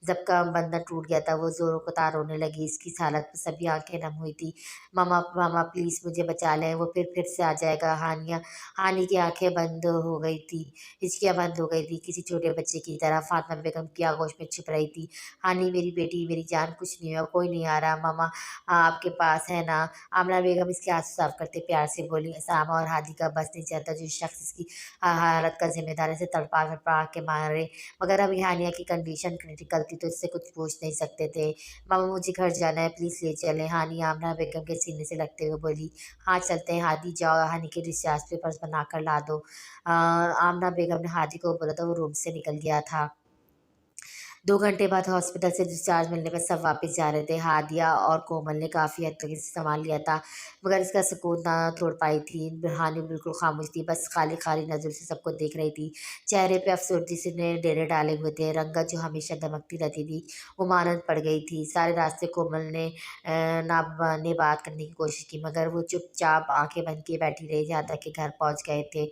S1: जब का बंधन टूट गया था, वो जोरों को तार रोने लगी। इसकी इस हालत में सभी आंखें नम हुई थी। मामा मामा प्लीज़ मुझे बचा लें, वो फिर से आ जाएगा। हानि की आंखें बंद हो गई थी, हिचकियाँ बंद हो गई थी, किसी छोटे बच्चे की तरह फातिमा बेगम की आगोश में छिप रही थी। हानि मेरी बेटी, मेरी जान, कुछ नहीं हुआ, कोई नहीं आ रहा, मामा आपके पास है ना? आमना बेगम इसके आंसू साफ करते प्यार से बोली। सामा और हादी का बस नहीं चलता, जो शख्स इसकी हालत का जिम्मेदार है, इसे तड़पा तड़पा के मारे। मगर अब हानिया की कंडीशन क्रिटिकल थी, तो इससे कुछ पूछ नहीं सकते थे। मामा मुझे घर जाना है, प्लीज़ ले चलें। हानि आमना बेगम के सीने से लगते हुए बोली। हाँ चलते हैं हादी, जाओ हानि के डिस्चार्ज पेपर्स बना कर ला दो। आमना बेगम ने हादी को बोला था, वो रूम से निकल गया था। 2 घंटे बाद हॉस्पिटल से डिस्चार्ज मिलने पर सब वापस जा रहे थे। हादिया और कोमल ने काफ़ी हद तक इसे संभाल लिया था, मगर इसका सुकून ना तोड़ पाई थी। हानि बिल्कुल खामोश थी, बस खाली खाली नज़र से सबको देख रही थी। चेहरे पे अफसरदी से ने डेरे डाले हुए थे। रंगत जो हमेशा दमकती रहती थी, वो मानद पड़ गई थी। सारे रास्ते कोमल ने ने बात करने की कोशिश की, मगर वो चुपचाप आंखें बंद किए बैठी रही, जहाँ तक कि घर पहुँच गए थे।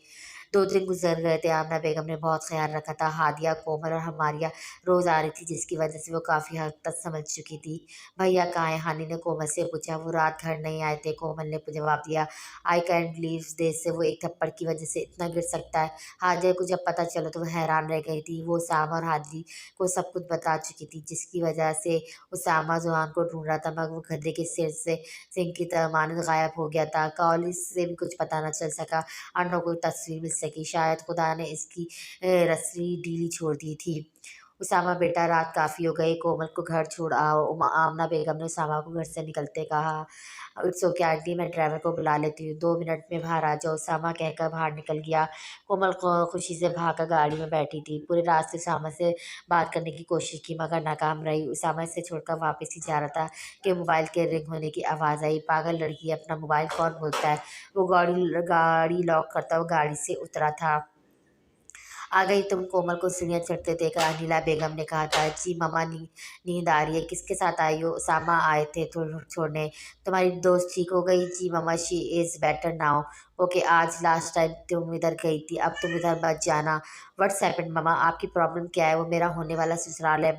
S1: 2 दिन गुजर गए थे। आमना बेगम ने बहुत ख्याल रखा था। हादिया, कोमल और हमारिया रोज आ रही थी, जिसकी वजह से वो काफ़ी हद तक समझ चुकी थी। भैया कहाँ है? हानि ने कोमल से पूछा। वो रात घर नहीं आए थे, कोमल ने जवाब दिया। I can't leave this. से वो एक थप्पड़ की वजह से इतना गिर सकता है? हादिया को जब पता चला तो वो हैरान रह गई थी। वो उसामा और हादी को सब कुछ बता चुकी थी, जिसकी वजह से उसामा जुहान को ढूंढ रहा था, मगर वो गधे के सिर से सिंह की तरह मानद गायब हो गया था। कॉलेज से भी कुछ पता न चल सका और न कोई तस्वीर मिल सकी। शायद खुदा ने इसकी रस्सी ढीली छोड़ दी थी। उसामा बेटा, रात काफ़ी हो गई, कोमल को घर छोड़ आओ। आमना बेगम ने उसामा को घर से निकलते कहा। इट्स ओके आंटी, मैं ड्राइवर को बुला लेती हूँ, 2 मिनट में बाहर आ जाओ। उसामा कहकर बाहर निकल गया। कोमल खुशी से भागकर गाड़ी में बैठी थी। पूरे रास्ते उसामा से बात करने की कोशिश की, मगर नाकाम रही। उसामा इसे छोड़कर वापस ही जा रहा था कि मोबाइल के रिंग होने की आवाज़ आई। पागल लड़की, अपना मोबाइल कौन बोलता है? वो गाड़ी गाड़ी लॉक करता हुआ गाड़ी से उतरा था। आ गई तुम? कोमल को सीढ़ियाँ चढ़ते देखकर अनिला बेगम ने कहा था। जी मम्मा, नींद आ रही है। किसके साथ आई हो? उसामा आए थे छोड़ने। तुम्हारी दोस्त ठीक हो गई? जी mamma, she is better now. Okay, आज लास्ट टाइम तुम इधर गई थी, अब तुम इधर मत जाना। What's happened mamma? आपकी प्रॉब्लम क्या है? वो मेरा होने वाला ससुराल है,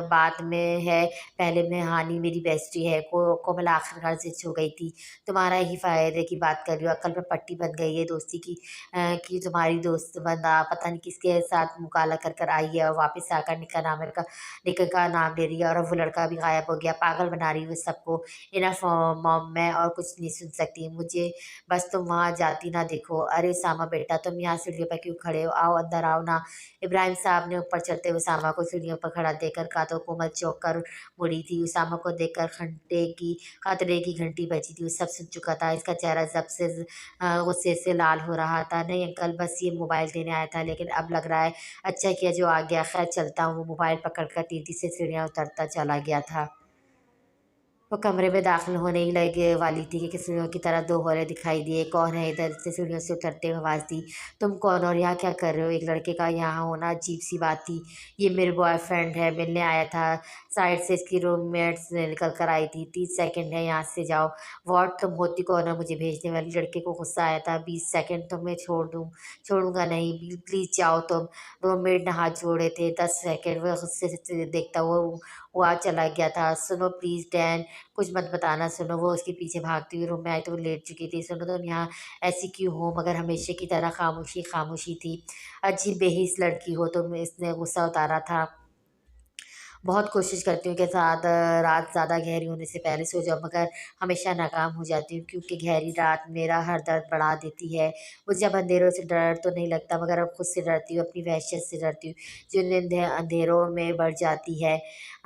S1: बाद में है। पहले में हानि मेरी बेस्टी है। कोमल आखिरकार जिद हो गई थी। तुम्हारा ही फायदे की बात कर रही हो, अकल पर पट्टी बन गई है दोस्ती की। कि तुम्हारी दोस्त बंदा पता नहीं किसके साथ मुकाला कर कर आई है और वापस आकर निका का नाम ले रही है, और अब वो लड़का भी गायब हो गया। पागल बना रही है सबको। इनफ मॉम, मैं और कुछ नहीं सुन सकती। मुझे बस तुम वहाँ जाती ना देखो। अरे सामा बेटा, तुम यहाँ सीढ़ियों पर क्यों खड़े हो? आओ अंदर आओ ना। इब्राहिम साहब ने ऊपर चढ़ते हुए सामा को सीढ़ियों पर खड़ा देखकर कहा तो कोमल चौंक कर मुड़ी थी। उसामा को देखकर खतरे की घंटी बजी थी। वो सब सुन चुका था। इसका चेहरा जब से गुस्से से लाल हो रहा था। नहीं अंकल, बस ये मोबाइल देने आया था, लेकिन अब लग रहा है अच्छा किया जो आ गया। खैर चलता हूँ। वो मोबाइल पकड़कर तेजी से सीढ़ियाँ उतरता चला गया था। वो कमरे में दाखिल होने ही लगे वाली थी कि सीढ़ियों की तरफ 2 औरतें दिखाई दिए। कौन है? इधर से सीढ़ियों से उतरते हुए आवाज़ दी। तुम कौन और यहाँ क्या कर रहे हो? एक लड़के का यहाँ होना अजीब सी बात थी। ये मेरे बॉयफ्रेंड है, मिलने आया था। साइड से इसकी रूममेट्स निकल कर आई थी। 30 सेकंड है, यहाँ से जाओ। वॉट, तुम होती कौन हो मुझे भेजने वाली? लड़के को गुस्सा आया था। 20 सेकंड तो मैं छोड़ूंगा नहीं, प्लीज़ जाओ तुम। रूममेट ने हाथ जोड़े थे। 10 सेकंड। वह गुस्से से देखता हुआ वहाँ चला गया था। सुनो प्लीज़ डैन, कुछ मत बताना। सुनो, वो उसके पीछे भागती हुई रूम में आई तो वो लेट चुकी थी। सुनो, तुम यहाँ ऐसी क्यों हो? मगर हमेशा की तरह खामोशी खामोशी थी। अजीब बेहिस लड़की हो तुम, इसने गुस्सा उतारा था। बहुत कोशिश करती हूँ कि रात ज़्यादा गहरी होने से पहले सो जाऊँ, मगर हमेशा नाकाम हो जाती हूँ, क्योंकि गहरी रात मेरा हर दर्द बढ़ा देती है। मुझे अब अंधेरों से डर तो नहीं लगता, मगर अब खुद से डरती हूँ, अपनी वहशत से डरती हूँ, जो इन अंधेरों में बढ़ जाती है।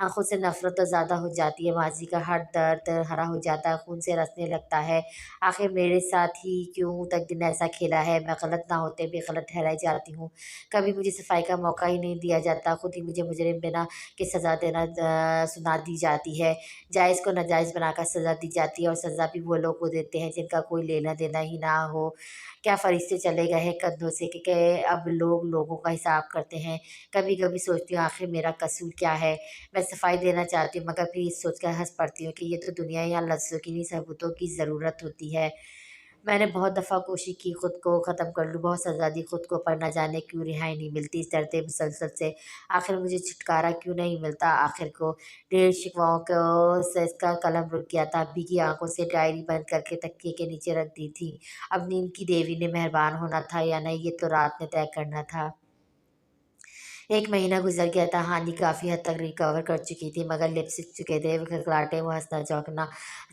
S1: आँखों से नफरत तो ज़्यादा हो जाती है। माजी का हर दर्द हरा हो जाता है, खून से रसने लगता है। आखिर मेरे साथ ही क्यों तक दिन ऐसा खेला है? मैं गलत ना होते भी गलत ठहराई जाती हूँ। कभी मुझे सफाई का मौका ही नहीं दिया जाता। खुद ही मुझे मुजरिम बिना की सज़ा सुना दी जाती है। जायज़ को नाजायज़ बनाकर सज़ा दी जाती है, और सज़ा भी वो लोग को देते हैं जिनका कोई लेना देना ही ना हो। क्या फरिश्ते चले गए हैं कंधों से कि अब लोग लोगों का हिसाब करते हैं। कभी कभी सोचती हूँ आखिर मेरा कसूर क्या है? मैं सफाई देना चाहती हूँ, मगर फिर ये सोच कर हंस पड़ती हूँ कि ये तो दुनिया या लफ्ज़ों की नहीं, सबूतों की ज़रूरत होती है। मैंने बहुत दफ़ा कोशिश की खुद को ख़त्म कर लूँ, बहुत सज़ा दी खुद को, पर न जाने क्यों रिहाई नहीं मिलती इस डरते मुसलसल से। आखिर मुझे छुटकारा क्यों नहीं मिलता? आखिर को ढेर शिकवाओं को से इसका कलम रुक गया था। भीगी आँखों से डायरी बंद करके तकिए के नीचे रख दी थी। अब नींद की देवी ने मेहरबान होना था या नहीं, ये तो रात ने तय करना था। 1 महीना गुज़र गया था। हानि काफ़ी हद तक रिकवर कर चुकी थी, मगर लिप्स सिक चुके थे, खिलखिलाटे, वो हँसना,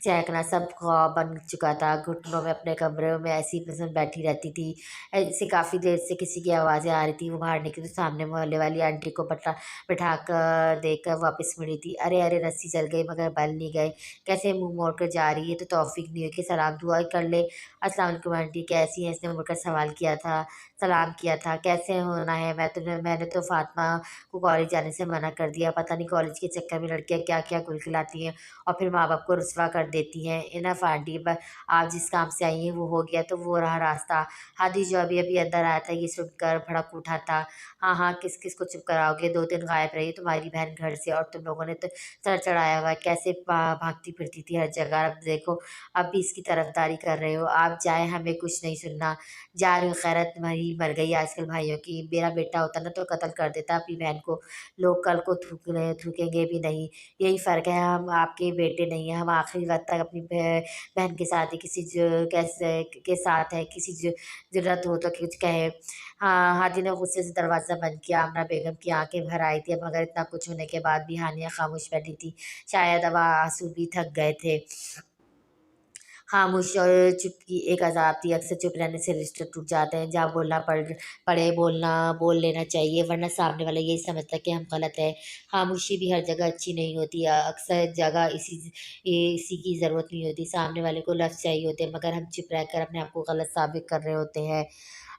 S1: चहकना सब ख़्वाब बन चुका था। घुटनों में अपने कमरे में ऐसी पसंद बैठी रहती थी। ऐसे काफ़ी देर से किसी की आवाज़ें आ रही थी। वो बाहर निकली तो सामने मोहल्ले वाली आंटी को बिठाकर देखकर वापस मुड़ी थी। अरे अरे, रस्सी चल गई मगर बल नहीं गए। कैसे मुँह मोड़ कर जा रही है? तो तौफीक नहीं हुई कि सलाम दुआ ही कर ले। अस्सलाम वालेकुम आंटी, कैसी हैं? इसने मुड़कर सवाल किया था। सलाम किया था। कैसे होना है? मैंने तो फातिमा को कॉलेज जाने से मना कर दिया। पता नहीं कॉलेज के चक्कर में लड़कियाँ क्या-क्या कुल-खिलाती हैं और फिर माँ-बाप को रुसवा कर देती हैं। इनफ आंटी ब आप जिस काम से आई हैं वो हो गया तो वो रहा रास्ता। हादी जो अभी-अभी अंदर आया था ये सुनकर भड़क उठा था। हाँ, हाँ, किस-किस को चुप कराओगे? 2 दिन गायब रही तुम्हारी बहन घर से और तुम लोगों ने तो सर चढ़ाया हुआ है। कैसे भागती फिरती थी हर जगह, अब देखो अब भी इसकी तरफदारी कर रहे हो। आप जाएँ हमें कुछ नहीं सुनना। जा रही हूँ खैरत तुम्हारी मर गई आजकल भाइयों की। मेरा बेटा होता ना तो कत्ल कर देता अपनी बहन को। लोग कल को थूकेंगे भी नहीं। यही फ़र्क है हम आपके बेटे नहीं हैं। हम आखिरी वक़्त तक अपनी बहन के साथ ही किसी ज कैसे के साथ हैं, किसी ज़रूरत हो तो कुछ कहें। हाँ, हादी ने गुस्से से दरवाज़ा बंद किया। आमना बेगम की आँखें भर आई थी, मगर इतना कुछ होने के बाद भी हानिया खामोश बैठी थी। शायद अब आँसू भी थक गए थे। खामोशी और चुप की एक अज़ाब थी। अक्सर चुप रहने से रिश्ते टूट जाते हैं। जहाँ बोलना पड़े बोल लेना चाहिए, वरना सामने वाला यही समझता है कि हम गलत हैं। खामोशी भी हर जगह अच्छी नहीं होती। अक्सर जगह इसी की ज़रूरत नहीं होती। सामने वाले को लफ्ज़ चाहिए होते हैं, मगर हम चुप रहकर अपने आप को गलत साबित कर रहे होते हैं।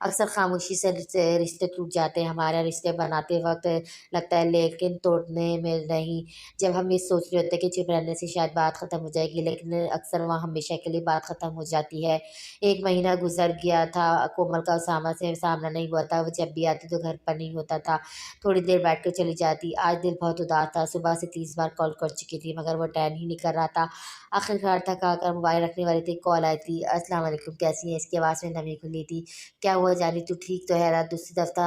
S1: अक्सर खामोशी से रिश्ते टूट जाते हैं। हमारे रिश्ते बनाते वक़्त लगता है, लेकिन तोड़ने में नहीं। जब हम ये सोच रहे होते हैं कि चुप रहने से शायद बात ख़त्म हो जाएगी, लेकिन अक्सर वहाँ हमेशा के लिए बात ख़त्म हो जाती है। 1 महीना गुज़र गया था, कोमल का उसामा से सामना नहीं हुआ था। वो जब भी आती तो घर पर नहीं होता था। थोड़ी देर बैठ कर चली जाती। आज दिल बहुत उदास था। सुबह से 30 बार कॉल कर चुकी थी, मगर वो अटेंड ही नहीं कर रहा था। आखिरकार थक-हार कर मोबाइल रखने वाली थी, कॉल आई थी। अस्सलाम वालेकुम, कैसी हैं? इसकी आवाज़ में नमी घुली थी। क्या हुआ जानी, तू ठीक तो है ना? दूसरी दफ़्ता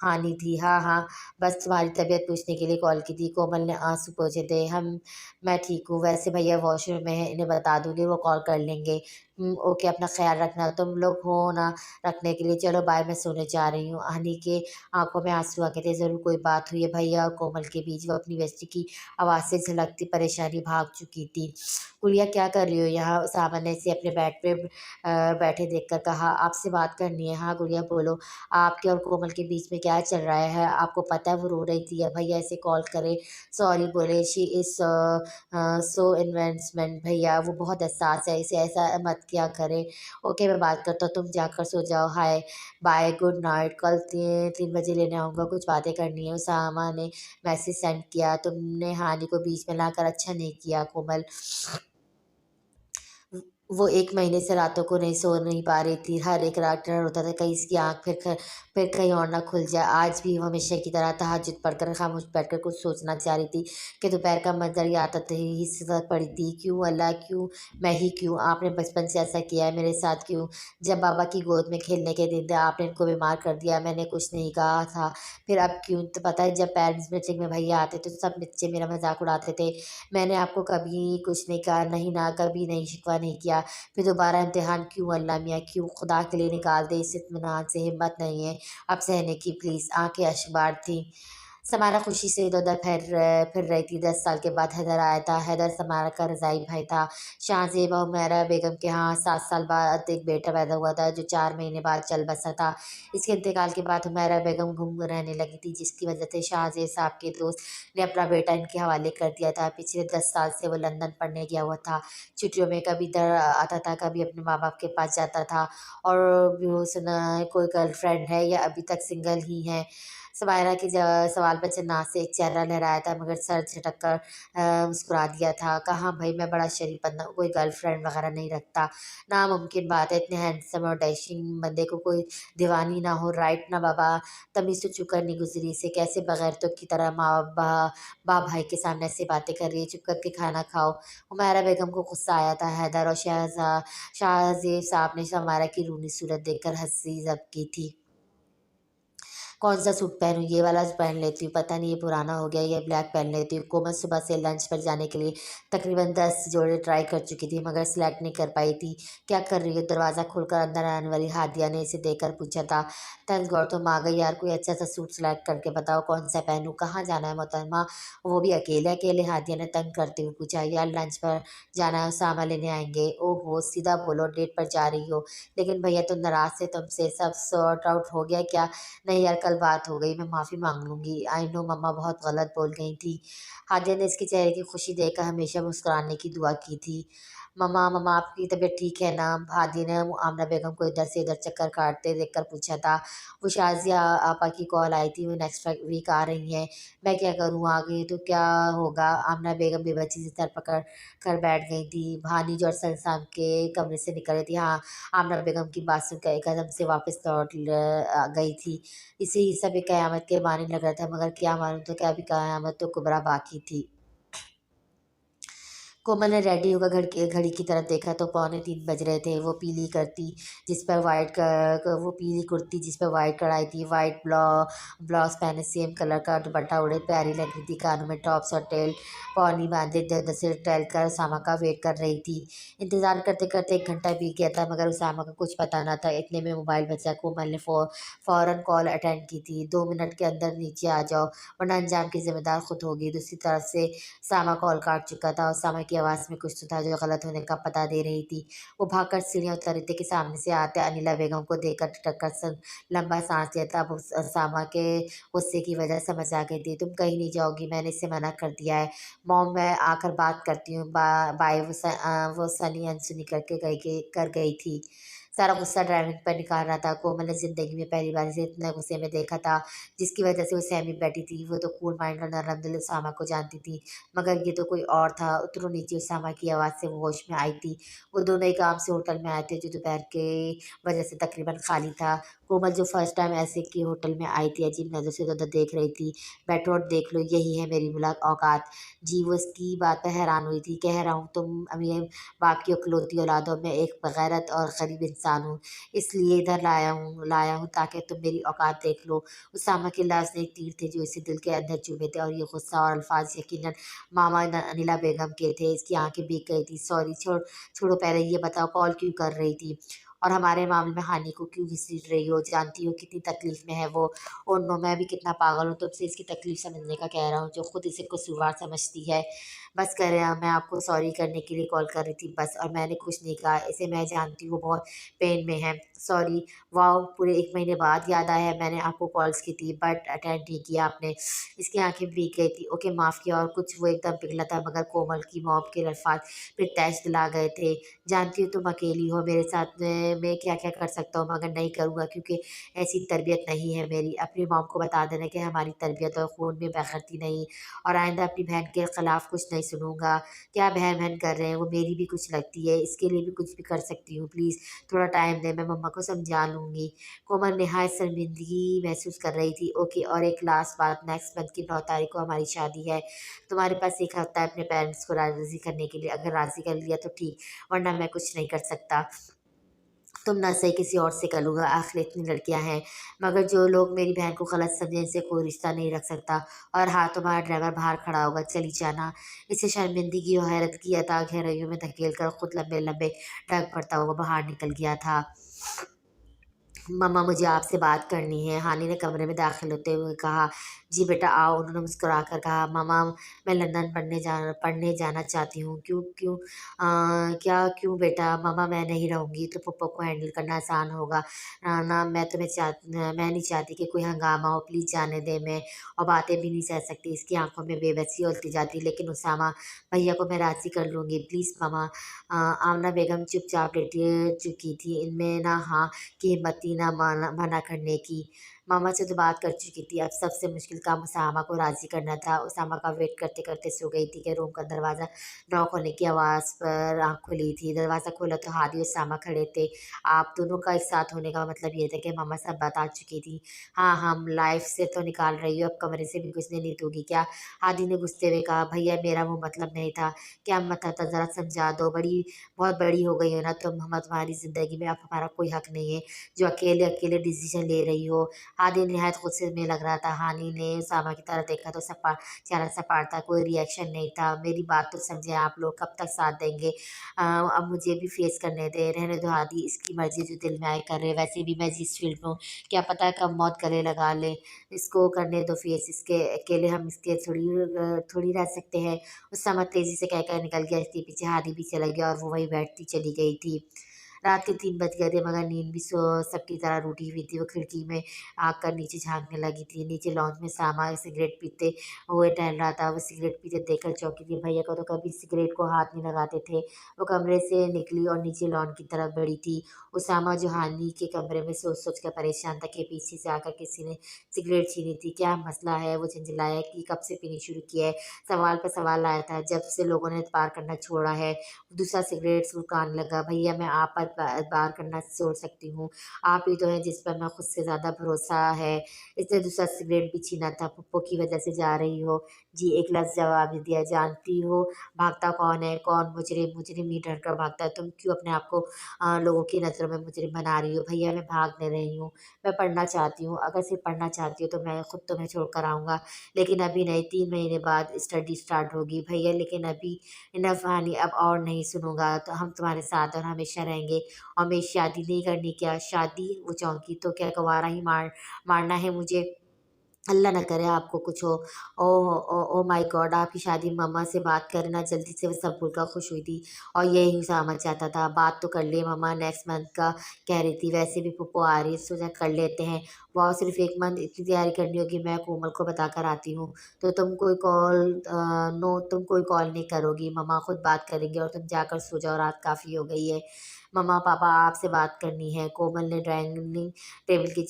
S1: हानि थी। हाँ, हाँ, बस तुम्हारी तबीयत पूछने के लिए कॉल की थी। कोमल ने आँसू पोंछे थे। मैं ठीक हूँ, वैसे भैया वॉशरूम में हैं, इन्हें बता दूँगी, वो कॉल कर लेंगे। ओके, अपना ख़्याल रखना। तुम लोग हो ना रखने के लिए। चलो बाय, मैं सोने जा रही हूँ। हनी के आँखों में आँसू आ गए थे। ज़रूर कोई बात हुई है भैया और कोमल के बीच। वो अपनी बेस्टी की आवाज़ से झलकती परेशानी भाग चुकी थी। गुड़िया क्या कर रही हो यहाँ? सामने से अपने बेड पे बैठे देखकर कहा। आपसे बात करनी है। हाँ गुड़िया बोलो। आपके और कोमल के बीच में क्या चल रहा है? आपको पता है वो रो रही थी, अब भैया इसे कॉल करे। सॉरी बोले। शी इज़ सो इन्वेस्टमेंट भैया, वो बहुत हसास है, इसे ऐसा मत किया करे। ओके मैं बात करता हूँ, तुम जाकर सो जाओ। Hi bye, good night. कल 3 बजे लेने आऊँगा, कुछ बातें करनी है। उसामा ने मैसेज सेंड किया। तुमने हानि को बीच में लाकर अच्छा नहीं किया कोमल। वो 1 महीने से रातों को सो नहीं पा रही थी। हर एक रात डर होता था कहीं इसकी आँख फिर कहीं और ना खुल जाए। आज भी वो हमेशा की तरह तहज्जुद पढ़कर खामोश बैठकर कुछ सोचना चाह रही थी कि दोपहर का मंज़र याद आते ही सिसक पड़ी थी। क्यों अल्लाह क्यों? मैं ही क्यों? आपने बचपन से ऐसा किया है मेरे साथ क्यों? जब बाबा की गोद में खेलने के दिन थे आपने इनको बीमार कर दिया, मैंने कुछ नहीं कहा था। फिर अब क्यों? तो पता है जब पेरेंट्स मीटिंग में भैया आते तो सब बच्चे मेरा मज़ाक उड़ाते थे। मैंने आपको कभी कुछ नहीं कहा, नहीं ना कभी नहीं शिकवा नहीं किया। फिर दोबारा इम्तिहान क्यों अल्लाह मियाँ क्यों? खुदा के लिए निकाल दे, इस इत्मीनान से हिम्मत नहीं है अब सहने की प्लीज़। आँखें अश्कबार थीं। समारा खुशी से इधर-उधर फिर रही थी। 10 साल के बाद हैदर आया था। हैदर समारा का रज़ाई भाई था। शाहज़ेबा हुमैरा बेगम के यहाँ 7 साल बाद एक बेटा पैदा हुआ था, जो 4 महीने बाद चल बसा था। इसके इंतकाल के बाद हुमैरा बेगम गुम रहने लगी थी, जिसकी वजह से शाहज़ेब साहब के दोस्त ने अपना बेटा इनके हवाले कर दिया था। पिछले 10 साल से वो लंदन पढ़ने गया हुआ था। छुट्टियों में कभी इधर आता था, कभी अपने माँ-बाप के पास जाता था। और भी वो सुना कोई गर्लफ्रेंड है या अभी तक सिंगल ही है? सवायरा के सवाल पर जन्नात से एक चेहरा लहराया था, मगर सर झटक कर मुस्कुरा दिया था। कहाँ भई, मैं बड़ा शरीफ बंदा हूँ, कोई गर्लफ्रेंड वगैरह नहीं रखता। नामुमकिन बात है, इतने हैंडसम और डैशिंग बंदे को कोई दीवानी ना हो, राइट ना बाबा? तमीज़ से चुप कर नहीं गुज़री से, कैसे बगैरतों की तरह बाप भाई के सामने ऐसे बातें कर रही है, चुप करके खाना खाओ। हुमैरा बेगम को गुस्सा आया था। हैदर और शाहज़ेब साहब ने हुमैरा की रूनी सूरत देखकर हँसी ज़ब्त की थी। कौन सा सूट पहनूँ? ये वाला पहन लेती हूँ, पता नहीं ये पुराना हो गया, ये ब्लैक पहन लेती हूँ। कोमल सुबह से लंच पर जाने के लिए तकरीबन 10 जोड़े ट्राई कर चुकी थी, मगर सिलेक्ट नहीं कर पाई थी। क्या कर रही हो? दरवाज़ा खोलकर अंदर आने वाली हादिया ने इसे देखकर पूछा था। थैंक्स गॉड तुम आ गई यार, कोई अच्छा सा सूट सिलेक्ट करके बताओ कौन सा पहनूँ? कहाँ जाना है मोहतरमा? वो भी अकेले-अकेले? हादिया ने तंग करते हुए पूछा। यार लंच पर जाना है, उसामा लेने आएँगे। ओहो! सीधा बोलो डेट पर जा रही हो। लेकिन भैया तो नाराज़ थे तुमसे, सब सॉर्ट आउट हो गया क्या? नहीं यार, कल बात हो गई, मैं माफ़ी माँग लूँगी। आई नो मम्मा बहुत गलत बोल गई थी। हादिया ने इसके चेहरे की खुशी देखकर हमेशा मुस्कुराने की दुआ की थी। मम्मा मम्मा आपकी तबीयत ठीक है ना? हादी ने आमना बेगम को इधर से उधर चक्कर काटते देखकर पूछा था। वो शाज़िया आपा की कॉल आई थी, वो नेक्स्ट वीक आ रही हैं। मैं क्या करूँ, आ गई तो क्या होगा? आमना बेगम बेबसी से सर पकड़ कर बैठ गई थी। भानीज और सरसाम के कमरे से निकल रही थी। हाँ, आमना बेगम की बात सुनकर एक कदम से वापस गई थी। इसी सब क़यामत के माने लग रहा था, मगर क्या मालूम था कि अभी क़यामत तो कुबरा बाकी थी। कोमल ने रेडी होकर घड़ी की तरफ देखा तो 2:45 बज रहे थे। वो पीली कुर्ती जिस पर वाइट कढ़ाई थी, वाइट ब्लाउज पहने, सेम कलर का दुपट्टा ओढ़े प्यारी लग रही थी। कानों में टॉप्स और पौनी बांधे इधर-उधर से टहलकर उसामा का वेट कर रही थी। इंतज़ार करते-करते 1 घंटा बीत गया था, मगर उसामा का कुछ पता न था। इतने में मोबाइल बजा। कोमल ने फ़ौरन कॉल अटेंड की थी। 2 मिनट के अंदर नीचे आ जाओ, वरना अंजाम की ज़िम्मेदार खुद होगी। दूसरी तरफ से सामा कॉल काट चुका था और सामा की आवाज़ में कुछ तो था जो गलत होने का पता दे रही थी। वो भागकर सीढ़ियाँ उतर रही थी कि सामने से आते अनिला बेगम को देखकर ठिठक कर लंबा सांस लिया। तब सामा के गुस्से की वजह समझ आ गई थी। तुम कहीं नहीं जाओगी, मैंने इसे मना कर दिया है। मॉम मैं आकर बात करती हूँ। बाय वो सनी अनसुनी कर गई थी। सारा गुस्सा ड्राइविंग पर निकाल रहा था। कोमल ने ज़िंदगी में पहली बार इसे इतने गुस्से में देखा था, जिसकी वजह से वो सहमी बैठी थी। वो तो कूल माइंड और नरम दिल उसामा को जानती थी, मगर ये तो कोई और था। उतरो नीचे, उसामा की आवाज़ से वो होश में आई थी। वो दोनों ही काम से होटल में आए थे, जो दोपहर के वजह से तकरीबन खाली था। कोमल जो फर्स्ट टाइम ऐसे की होटल में आई थी, अजीब नज़र से उधर देख रही थी। बैठो और देख लो, यही है मेरी औकात। जी वो इसकी बात पर हैरान हुई थी। कह रहा हूँ तुम अमीर बाप की इकलौती औलाद हो, मैं एक बेगैरत और गरीब इंसान हूँ, इसलिए इधर लाया हूँ ताकि तुम मेरी औकात देख लो। उसामा के लफ्ज़ एक तीर थे जो इसे दिल के अंदर चुभे थे, और ये गुस्सा और अल्फाज यकीनन मामा अनिला बेगम के थे। इसकी आंखें भीग गई थी। सॉरी, छोड़ो, पहले ये बताओ कॉल क्यों कर रही थी, और हमारे मामले में हानि को क्यों घसीट रही हो? जानती हो कितनी तकलीफ में है वो। और नो, मैं भी कितना पागल हूँ तुमसे इसकी तकलीफ समझने का कह रहा हूँ, जो खुद इसे कसूरवार समझती है। बस करें, मैं आपको सॉरी करने के लिए कॉल कर रही थी बस, और मैंने कुछ नहीं कहा। इसे मैं जानती हूँ बहुत पेन में है। सॉरी। वाह, पूरे 1 महीने बाद याद आया है। मैंने आपको कॉल्स की थी बट अटेंड नहीं किया आपने। इसकी आंखें भीग गई थी। ओके, माफ़ किया। और कुछ वो एकदम पिघला था, मगर कोमल की मौत के अल्फाज फिर तैश दिला गए थे। जानती हो तुम अकेली हो, मेरे साथ मैं क्या-क्या कर सकता हूँ, मगर नहीं करूँगा क्योंकि ऐसी तरबियत नहीं है मेरी। अपनी मॉम को बता देना कि हमारी तरबियत और खून में बहरती नहीं, और आइंदा अपनी बहन के खिलाफ कुछ नहीं सुनूँगा। क्या बहन-बहन कर रहे हैं, वो मेरी भी कुछ लगती है, इसके लिए भी कुछ भी कर सकती हूँ। प्लीज़ थोड़ा टाइम दें, मैं मम्मा को समझा लूँगी। कोमल निहायत शर्मिंदगी महसूस कर रही थी। ओके, और एक लास्ट बात, नेक्स्ट मंथ की 9 तारीख को हमारी शादी है। तुम्हारे पास 1 हफ्ता है अपने पेरेंट्स को राज़ी करने के लिए। अगर राज़ी कर लिया तो ठीक, वरना मैं कुछ नहीं कर सकता। तुम ना सही किसी और से कर लूँगा, आखिर इतनी लड़कियाँ हैं। मगर जो लोग मेरी बहन को गलत समझें, इनसे कोई रिश्ता नहीं रख सकता। और हाँ, तुम्हारा ड्राइवर बाहर खड़ा होगा, चली जाना। इसे शर्मिंदगी और हैरत की अथाह गहराइयों में धकेल कर खुद लंबे-लंबे डग पड़ता हुआ बाहर निकल गया था। मम्मा मुझे आपसे बात करनी है, हानि ने कमरे में दाखिल होते हुए कहा। जी बेटा आओ, उन्होंने मुस्कुराकर कहा। मम्मा मैं लंदन पढ़ने जाना चाहती हूँ। क्यों क्यों क्या क्यों बेटा? मम्मा मैं नहीं रहूँगी तो पप्पा को हैंडल करना आसान होगा। ना मैं नहीं चाहती कि कोई हंगामा हो, प्लीज़ जाने दें। मैं और बातें भी नहीं सह सकती। इसकी आंखों में बेबसी उलती जाती, लेकिन उसामा भैया को मैं राज़ी कर लूँगी, प्लीज़ मम्मा। आमना बेगम चुपचाप लेट चुकी थी। इनमें ना हाँ की हिम्मत थी ना मना करने की। मामा से तो बात कर चुकी थी, अब सबसे मुश्किल काम उसामा को राज़ी करना था। उसामा का वेट करते-करते सो गई थी कि रूम का दरवाज़ा नॉक होने की आवाज़ पर आँख खुली थी। दरवाज़ा खोला तो हादी और उसामा खड़े थे। आप दोनों का एक साथ होने का मतलब ये था कि मामा सब बता चुकी थी। हाँ, हम लाइफ़ से तो निकाल रही हो, अब कमरे से भी घुसने नहीं दोगी क्या? हादी ने गुस्से में कहा। भैया मेरा वो मतलब नहीं था। क्या मतलब था, ज़रा समझा दो। बहुत बड़ी हो गई हो ना तुम, हम तुम्हारी ज़िंदगी में अब हमारा कोई हक़ नहीं है जो अकेले-अकेले डिसीज़न ले रही हो। हादी निहायत गुस्से में लग रहा था। हानि ने उसामा की तरफ देखा तो चेहरा सपाट था, कोई रिएक्शन नहीं था। मेरी बात तो समझें, आप लोग कब तक साथ देंगे? अब मुझे भी फेस करने दें। रहने दो हादी, इसकी मर्ज़ी, जो दिल में आए करे। वैसे भी मैं जिस फील्ड में हूँ, क्या पता कब मौत गले लगा ले। इसको करने दो फेस, इसके अकेले हम इसके थोड़ी रह सकते हैं। उसामा तेज़ी से कहकर निकल गया। इसके पीछे हादी भी चला गया और वो वहीं बैठती चली गई थी। रात के 3 बज गए थे मगर नींद भी सबकी तरह रूठी हुई थी। वो खिड़की में आँख कर नीचे झाँकने लगी थी। नीचे लॉन्च में सामा सिगरेट पीते हुए टहल रहा था। वो सिगरेट पीते देखकर चौंकी थी। भैया को तो कभी सिगरेट को हाथ नहीं लगाते थे। वो कमरे से निकली और नीचे लॉन की तरफ बढ़ी थी। उसामा जो हानि के कमरे में सोच-सोच कर परेशान था कि पीछे से आकर किसी ने सिगरेट छीनी थी। क्या मसला है? वो झिंझलाया कि कब से पीनी शुरू की है? सवाल पर सवाल लाया था। जब से लोगों ने पार करना छोड़ा है। दूसरा सिगरेट सुल्काने लगा। भैया मैं आप पर पार करना छोड़ सकती हूँ। आप ही तो हैं जिस पर मैं खुद से ज़्यादा भरोसा है। इसने दूसरा सिगरेट भी छीना था। पप्पो की वजह से जा रही हो? जी एक लफ्ज़ जवाब नहीं दिया। जानती हो भागता कौन है? कौन मुजरिम? मुजरिम ही डर कर भागता है। तुम क्यों अपने आप को लोगों की नज़रों में मुजरिम बना रही हो? भैया मैं भाग नहीं रही हूँ। मैं पढ़ना चाहती हूँ। अगर सिर्फ़ पढ़ना चाहती हो तो मैं खुद तुम्हें छोड़ कर आऊँगा। लेकिन अभी नहीं 3 महीने बाद स्टडी स्टार्ट होगी। भैया लेकिन अभी इनफ़ हानि अब और नहीं सुनूँगा। तो हम तुम्हारे साथ और हमेशा रहेंगे। और मैं शादी नहीं करनी क्या? शादी? वो चौंकी। तो क्या गँवारा ही मारना है मुझे? अल्लाह ना करे आपको कुछ हो। ओह ओह माय गॉड! आपकी शादी मम्मा से बात करें ना जल्दी से। वो सब भूलकर खुश हुई थी और यही समझ चाहता था। बात तो कर ले मम्मा नेक्स्ट मंथ का कह रही थी। वैसे भी फूफो आ रही है सोचा कर लेते हैं। वाओ! सिर्फ़ 1 मंथ इतनी तैयारी करनी होगी। मैं कोमल को बताकर आती हूँ। तो तुम कोई कॉल नहीं करोगी। मम्मा खुद बात करेंगी और तुम जाकर सो जाओ रात काफ़ी हो गई है। मम्मा पापा आपसे बात करनी है। कोमल ने डाइनिंग टेबल की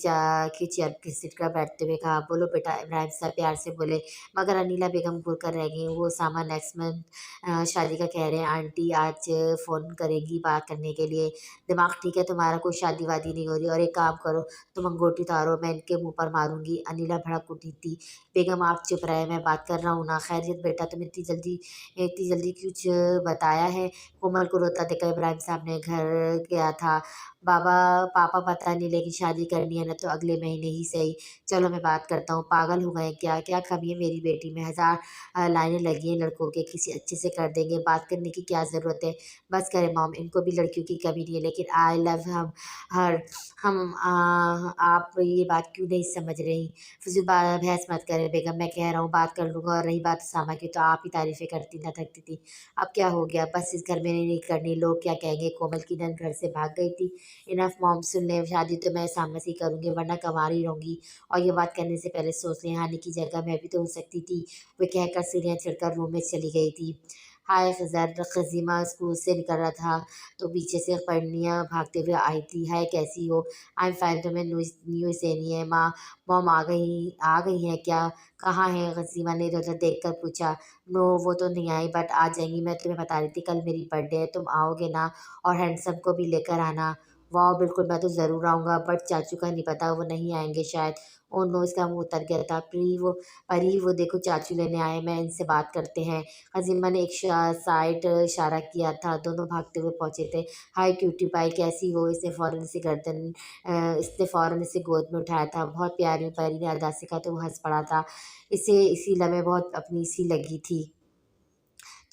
S1: चेयर पर घसीट कर बैठते हुए कहा, "बोलो बेटा।" इब्राहिम साहब प्यार से बोले, मगर अनिला बेगम घूर कर रह गईं। वो सामा नेक्स्ट मंथ शादी का कह रहे हैं। आंटी आज फ़ोन करेंगी बात करने के लिए। दिमाग ठीक है तुम्हारा? कोई शादी-वादी नहीं हो रही। और एक काम करो, तुम अंगूठी उतारो, मैं इनके मुँह पर मारूँगी। अनिला भड़क उठी थी। बेगम आप चुप रहे, मैं बात कर रहा हूँ ना। खैरियत बेटा तुम इतनी जल्दी कुछ बताया है? कोमल को रोता देखकर इब्राहिम साहब ने घर गया था। पापा पता नहीं लेकिन शादी करनी है ना तो अगले महीने ही सही। चलो मैं बात करता हूँ। पागल हो गए हैं क्या? क्या कमी है मेरी बेटी में? हज़ार लाइनें लगी हैं लड़कों के, किसी अच्छे से कर देंगे। बात करने की क्या ज़रूरत है? बस करें मॉम, इनको भी लड़कियों की कमी नहीं है लेकिन आई लव हर। आप ये बात क्यों नहीं समझ रही? फिज़ूल बहस मत करें बेगम, मैं कह रहा हूँ बात कर लूँगा। और रही बात उसामा की तो आप ही तारीफ़ें करती न थकती थी। अब क्या हो गया? बस इस घर में नहीं करनी, लोग क्या कहेंगे? कोमल की नंद घर से भाग गई थी। इनफ मॉम सुन लें, शादी तो मैं सामने से ही करूँगी वरना कुंवारी रहूँगी। और ये बात करने से पहले सोच लें हानि की जगह मैं भी तो हो सकती थी। वो कहकर सीढ़ियाँ चढ़कर रूम में चली गई थी। हाय खज़र! ख़ज़ीमा स्कूल से निकल रहा था तो पीछे से परनिया भागते हुए आई थी। हाय कैसी हो? I am fine. तुम्हें न्यूज़ देनी है। मॉम आ गई हैं क्या? कहाँ हैं? ख़ज़ीमा ने इधर-उधर देखकर पूछा। नो वो तो नहीं आई बट आ जाएँगी। मैं तुम्हें बता रही थी कल मेरी बर्थडे है, तुम आओगे ना? और हैंडसम को भी लेकर आना। वाह! बिल्कुल मैं तो ज़रूर आऊँगा बट चाचू का नहीं पता वो नहीं आएँगे शायद। Oh no! इसका मुँह उतर गया था। परी वो देखो चाचू लेने आए हैं, इनसे बात करते हैं। अज़ीमा ने एक साइड इशारा किया था। दोनों भागते हुए पहुँचे थे। हाय क्यूटी पाई कैसी हो? इसने फ़ौरन इसे गोद में उठाया था। बहुत प्यारी हूँ परी ने अदा से कहा तो वो हँस पड़ा था। इसे इसी लम्हे बहुत अपनी सी लगी थी।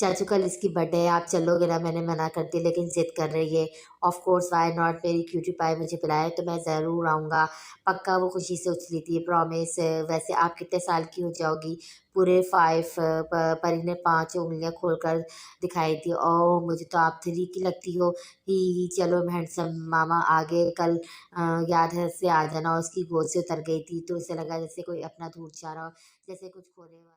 S1: चाचू कल इसकी बर्थडे है, आप चलोगे ना? मैंने मना कर दिया लेकिन ज़िद कर रही है। Of course why not? मेरी क्यूटी पाई मुझे पिलाए तो मैं ज़रूर आऊँगा। पक्का? वो खुशी से उछली थी। प्रॉमिस? वैसे आप कितने साल की हो जाओगी? पूरे 5। परी ने 5 उँगलियाँ खोलकर दिखाई थी। ओह! मुझे तो आप 3 की लगती हो। ही चलो हैंडसम मामा आगे कल याद है से आ जाना। और उसकी गोद से उतर गई थी तो उसे लगा जैसे कोई अपना दूर जा रहा हो, जैसे कुछ खोने वाला